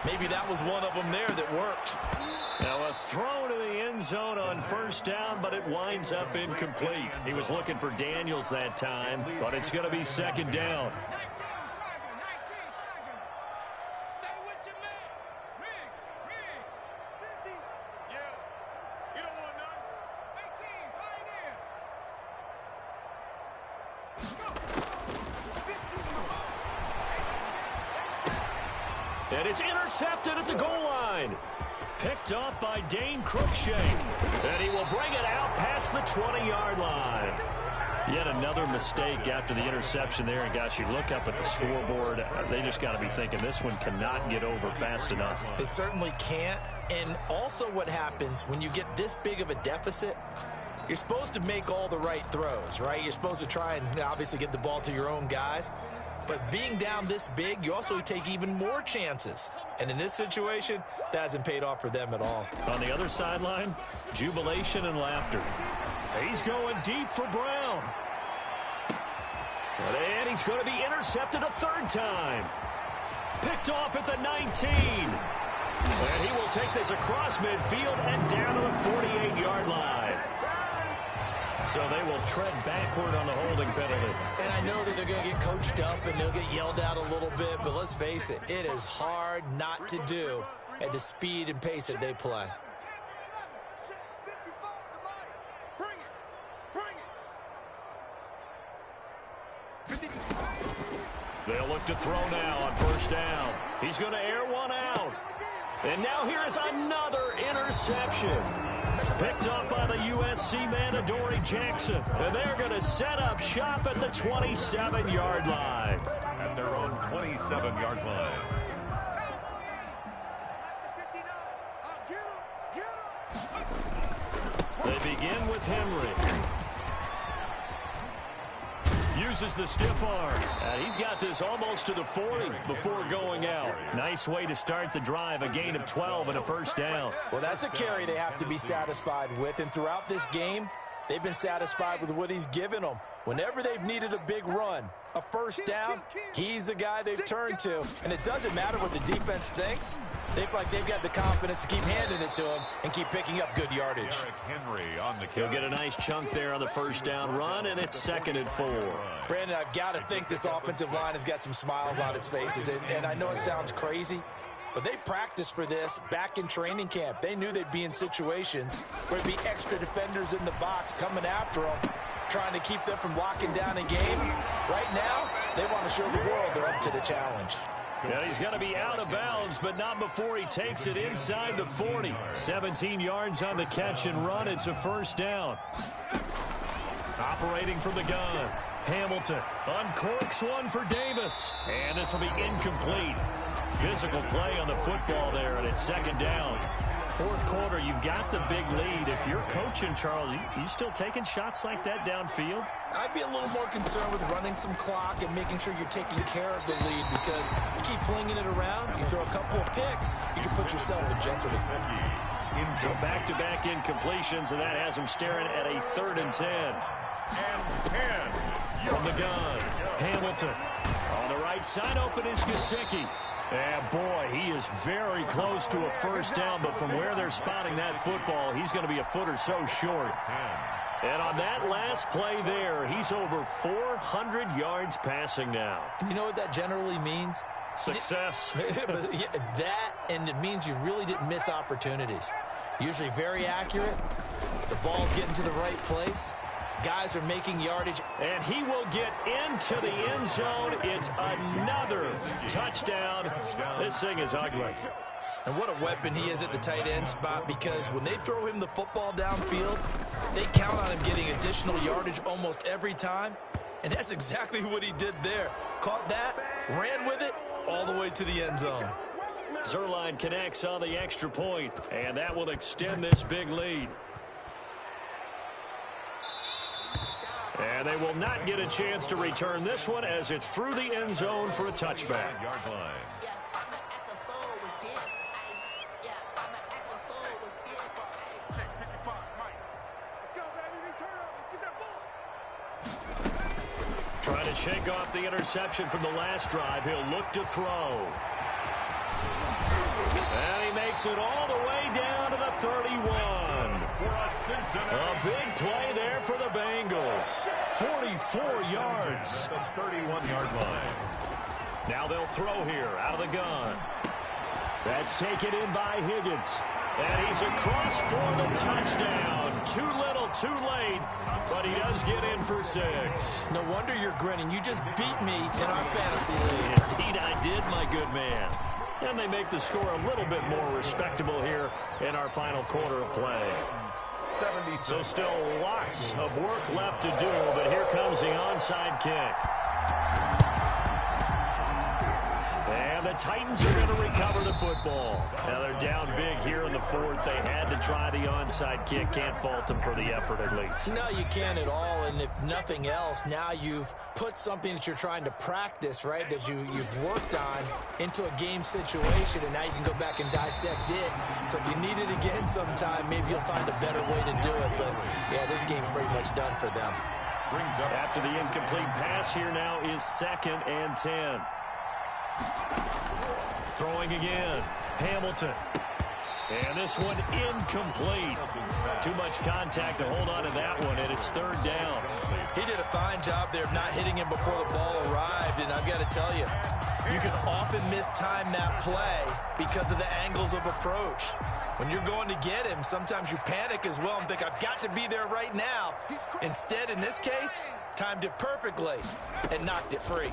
Maybe that was one of them there that worked. Now a throw to the end zone on 1st down, but it winds up incomplete. He was looking for Daniels that time, but it's going to be 2nd down. And it's intercepted at the goal line. Picked off by Dane Cruikshank. And he will bring it out past the 20-yard line. Yet another mistake after the interception there. And, gosh, you look up at the scoreboard. They just got to be thinking this one cannot get over fast enough. It certainly can't. And also what happens when you get this big of a deficit, you're supposed to make all the right throws, right? You're supposed to try and obviously get the ball to your own guys. But being down this big, you also take even more chances. And in this situation, that hasn't paid off for them at all. On the other sideline, jubilation and laughter. He's going deep for Brown. And he's going to be intercepted a 3rd time. Picked off at the 19. And he will take this across midfield and down to the 48-yard line. So they will tread backward on the holding penalty. And I know that they're going to get coached up and they'll get yelled at a little bit, but let's face it, it is hard not to do at the speed and pace that they play. They'll look to throw now on first down. He's going to air one out. And now here is another interception. Picked up by the USC man, Adoree Jackson. And they're going to set up shop at the 27-yard line. At their own 27-yard line. They begin with Henry. Uses the stiff arm. And he's got this almost to the 40 before going out. Nice way to start the drive. A gain of 12 and a first down. Well, that's a carry they have to be satisfied with. And throughout this game, they've been satisfied with what he's given them. Whenever they've needed a big run, a first down, he's the guy they've turned to. And it doesn't matter what the defense thinks. They feel like they've got the confidence to keep handing it to him and keep picking up good yardage. Henry on the He'll get a nice chunk there on the first down run, and it's 2nd and 4. Brandon, I've got to think this offensive line has got some smiles on its faces. And I know it sounds crazy, but they practiced for this back in training camp. They knew they'd be in situations where there'd be extra defenders in the box coming after them, trying to keep them from locking down a game. Right now, they want to show the world they're up to the challenge. Yeah, he's going to be out of bounds, but not before he takes it inside the 40. 17 yards on the catch and run. It's a first down. Operating from the gun. Hamilton uncorks one for Davis. And this will be incomplete. Physical play on the football there, and it's 2nd down. 4th quarter, you've got the big lead. If you're coaching, Charles, you still taking shots like that downfield? I'd be a little more concerned with running some clock and making sure you're taking care of the lead, because you keep flinging it around, you throw a couple of picks, you can put yourself in jeopardy. So back-to-back incompletions, and that has him staring at a 3rd and 10. And 10. From the gun, Hamilton. On the right side, open is Gesicki. And boy, he is very close to a first down, but from where they're spotting that football, he's going to be a foot or so short. And on that last play there, he's over 400 yards passing now. You know what that generally means? Success. That, and it means you really didn't miss opportunities. Usually very accurate. The ball's getting to the right place. Guys are making yardage. And he will get into the end zone. It's another touchdown. This thing is ugly. And what a weapon he is at the tight end spot, because when they throw him the football downfield, they count on him getting additional yardage almost every time. And that's exactly what he did there. Caught that, ran with it, all the way to the end zone. Zuerlein connects on the extra point, and that will extend this big lead. And they will not get a chance to return this one, as it's through the end zone for a touchback. Yard line. Trying to shake off the interception from the last drive. He'll look to throw. And he makes it all the way down to the 31. A big play there for the Bengals. 44 yards. The 31-yard line. Now they'll throw here out of the gun. That's taken in by Higgins. And he's across for the touchdown. Too little, too late, but he does get in for 6. No wonder you're grinning. You just beat me in our fantasy league. Indeed I did, my good man. And they make the score a little bit more respectable here in our final quarter of play. So still lots of work left to do, but here comes the onside kick. And the Titans are going to recover the football. Now they're down big here in the 4th. They had to try the onside kick. Can't fault them for the effort at least. No, you can't at all. And if nothing else, now you've put something that you're trying to practice, right, that you've worked on into a game situation, and now you can go back and dissect it. So if you need it again sometime, maybe you'll find a better way to do it. But, yeah, this game's pretty much done for them. After the incomplete pass, here now is 2nd and 10. Throwing again. Hamilton. And this one incomplete. Too much contact to hold on to that one, and it's 3rd down. He did a fine job there of not hitting him before the ball arrived, and I've got to tell you, you can often mistime that play because of the angles of approach. When you're going to get him, sometimes you panic as well and think, I've got to be there right now. Instead, in this case, timed it perfectly and knocked it free.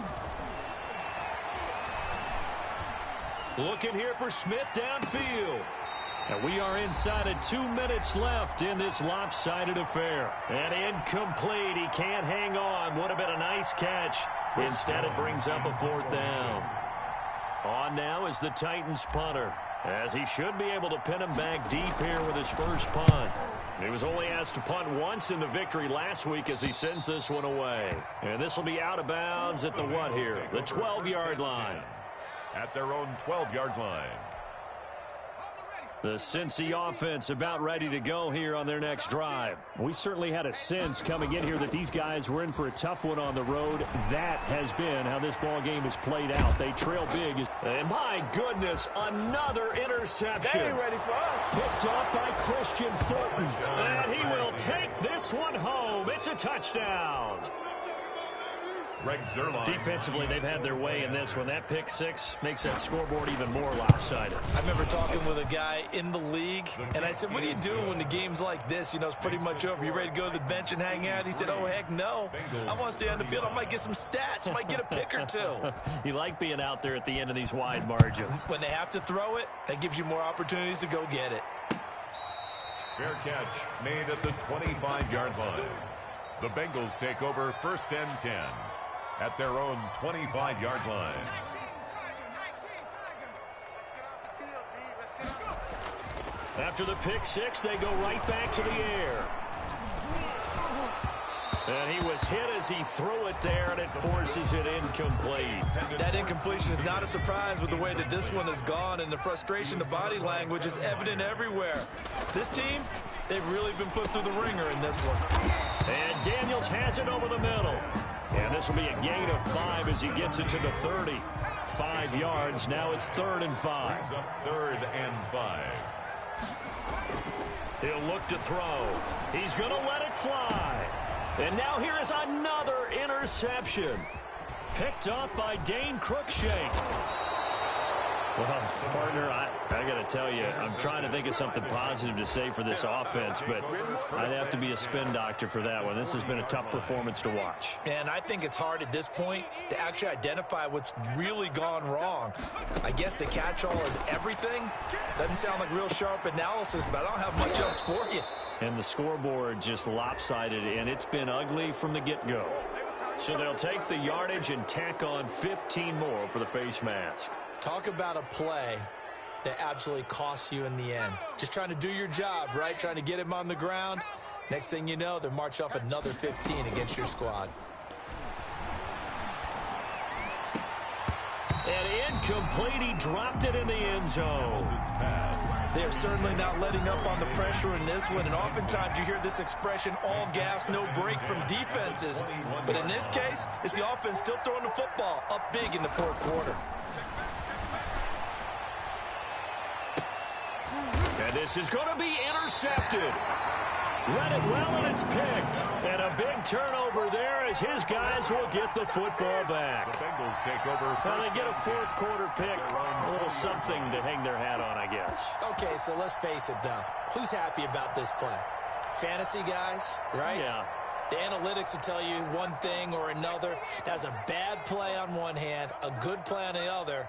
Looking here for Smith downfield. And we are inside of 2 minutes left in this lopsided affair. And incomplete. He can't hang on. Would have been a nice catch. Instead, it brings up a 4th down. On now is the Titans punter, as he should be able to pin him back deep here with his first punt. He was only asked to punt once in the victory last week as he sends this one away. And this will be out of bounds at the what here? The 12-yard line. At their own 12-yard line. The Cincy offense about ready to go here on their next drive. We certainly had a sense coming in here that these guys were in for a tough one on the road. That has been how this ball game has played out. They trail big. And my goodness, another interception. They ain't ready for us. Picked off by Christian Fulton. And he will take this one home. It's a touchdown. Greg Zuerlein. Defensively, they've had their way in this one. That pick six makes that scoreboard even more lopsided. I remember talking with a guy in the league, and I said, what do you do when the game's like this? You know, it's pretty much over. You ready to go to the bench and hang out? He said, oh, heck no. I want to stay on the field. I might get some stats. I might get a pick or two. You like being out there at the end of these wide margins. When they have to throw it, that gives you more opportunities to go get it. Fair catch made at the 25-yard line. The Bengals take over 1st and 10. At their own 25-yard line. After the pick six, they go right back to the air. And he was hit as he threw it there, and it forces it incomplete. That incompletion is not a surprise with the way that this one has gone, and the frustration, the body language is evident everywhere. This team, they've really been put through the ringer in this one. And Daniels has it over the middle. And this will be a gain of 5 as he gets it to the 30. 5 yards. Now it's 3rd and 5. Brings up 3rd and 5. He'll look to throw. He's going to let it fly. And now here is another interception. Picked up by Dane Cruikshank. Well, partner, I got to tell you, I'm trying to think of something positive to say for this offense, but I'd have to be a spin doctor for that one. This has been a tough performance to watch. And I think it's hard at this point to actually identify what's really gone wrong. I guess the catch-all is everything. Doesn't sound like real sharp analysis, but I don't have much else for you. And the scoreboard just lopsided, and it's been ugly from the get-go. So they'll take the yardage and tack on 15 more for the face mask. Talk about a play that absolutely costs you in the end. Just trying to do your job, right? Trying to get him on the ground. Next thing you know, they're marching off another 15 against your squad. And incomplete, he dropped it in the end zone. They are certainly not letting up on the pressure in this one, and oftentimes you hear this expression, all gas, no break from defenses. But in this case, it's the offense still throwing the football up big in the 4th quarter. And this is going to be intercepted. Read it well, and it's picked. And a big turnover there as his guys will get the football back. The Bengals take over. Well, they get a 4th quarter pick. A little something to hang their hat on, I guess. Okay, so let's face it, though. Who's happy about this play? Fantasy guys, right? Yeah. The analytics will tell you one thing or another. That's a bad play on one hand, a good play on the other.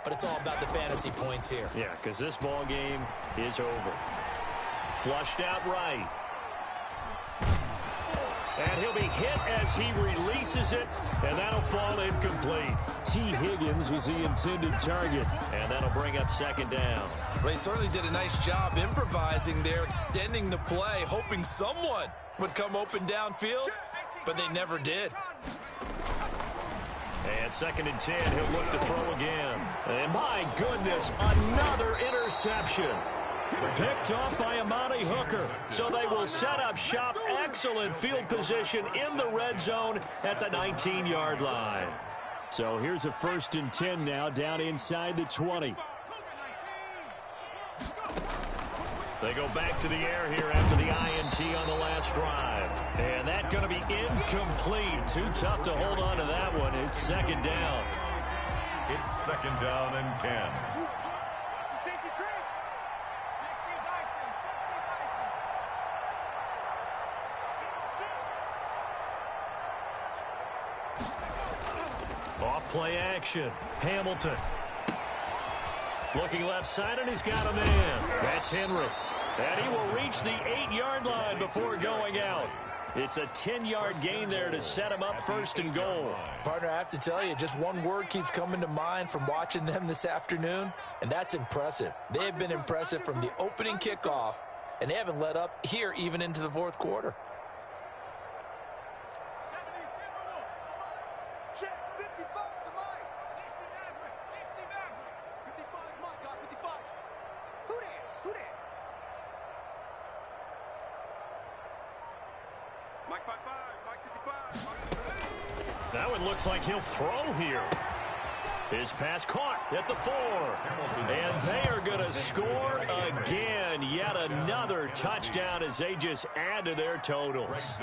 But it's all about the fantasy points here. Yeah, because this ball game is over. Flushed out right. And he'll be hit as he releases it, and that'll fall incomplete. T. Higgins was the intended target, and that'll bring up 2nd down. Well, he certainly did a nice job improvising there, extending the play, hoping someone would come open downfield, but they never did. And 2nd and 10, he'll look to throw again. And my goodness, another interception. Picked off by Amani Hooker. So they will set up shop. Excellent field position in the red zone at the 19-yard line. So here's a 1st and 10 now down inside the 20. They go back to the air here after the INT on the last drive. And that's going to be incomplete. Too tough to hold on to that one. It's 2nd down. It's 2nd down and 10. Off play action. Hamilton. Looking left side, and he's got a man. That's Henry. And he will reach the 8-yard line before going out. It's a 10-yard gain there to set him up first and goal. Partner, I have to tell you, just one word keeps coming to mind from watching them this afternoon, and that's impressive. They have been impressive from the opening kickoff, and they haven't let up here even into the fourth quarter. Check, 55 to Mike. 55 is Mike, guys, 55. Who that? Who that? Mike 55, Mike 55, Mike. That one looks like he'll throw here. His pass caught at the 4. And they are going to score again. Yet another touchdown as they just add to their totals.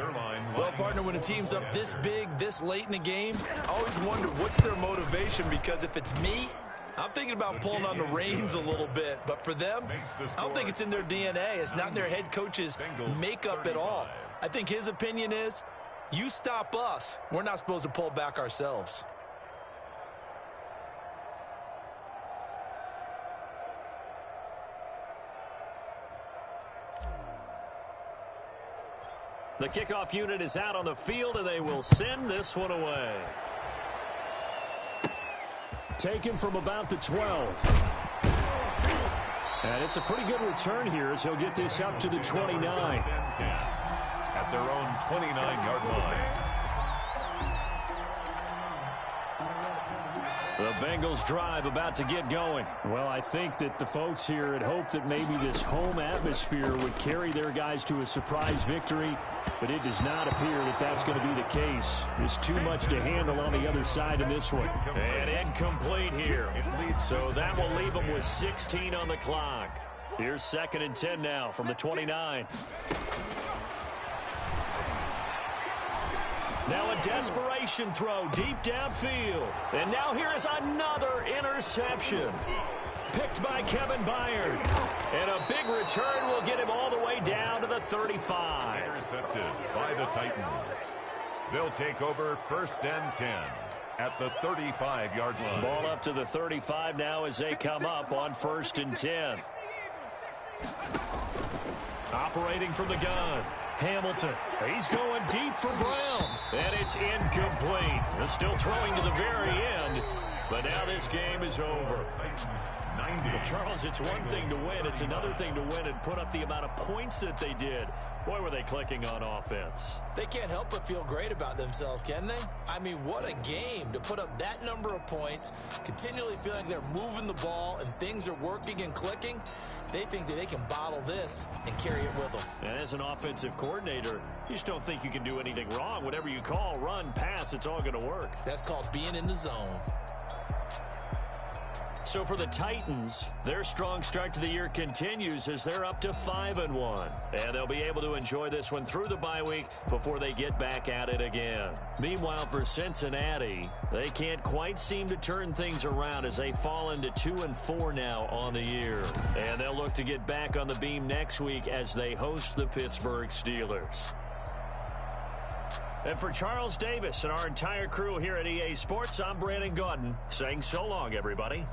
Well, partner, when a team's up this big, this late in the game, I always wonder what's their motivation, because if it's me, I'm thinking about pulling on the reins a little bit. But for them, I don't think it's in their DNA. It's not in their head coach's makeup at all. I think his opinion is, you stop us, we're not supposed to pull back ourselves. The kickoff unit is out on the field, and they will send this one away. Taken from about the 12. And it's a pretty good return here as he'll get this up to the 29. At their own 29-yard line. The Bengals drive about to get going. Well, I think that the folks here had hoped that maybe this home atmosphere would carry their guys to a surprise victory, but it does not appear that that's going to be the case. There's too much to handle on the other side of this one. And incomplete here. So that will leave them with 16 on the clock. Here's 2nd and 10 now from the 29. Now a desperation throw deep downfield. And now here is another interception. Picked by Kevin Byard. And a big return will get him all the way down to the 35. Intercepted by the Titans. They'll take over 1st and 10 at the 35-yard line. Ball up to the 35 now as they come up on 1st and 10. Operating from the gun. Hamilton, he's going deep for Brown, and it's incomplete. They're still throwing to the very end, but now this game is over. Well, Charles, it's one thing to win. It's another thing to win and put up the amount of points that they did. Boy, were they clicking on offense. They can't help but feel great about themselves, can they? I mean, what a game to put up that number of points, continually feeling like they're moving the ball and things are working and clicking. They think that they can bottle this and carry it with them. And as an offensive coordinator, you just don't think you can do anything wrong. Whatever you call, run, pass, it's all going to work. That's called being in the zone. So for the Titans, their strong start to the year continues as they're up to 5-1. And they'll be able to enjoy this one through the bye week before they get back at it again. Meanwhile, for Cincinnati, they can't quite seem to turn things around as they fall into 2-4 now on the year. And they'll look to get back on the beam next week as they host the Pittsburgh Steelers. And for Charles Davis and our entire crew here at EA Sports, I'm Brandon Gaudin saying so long, everybody.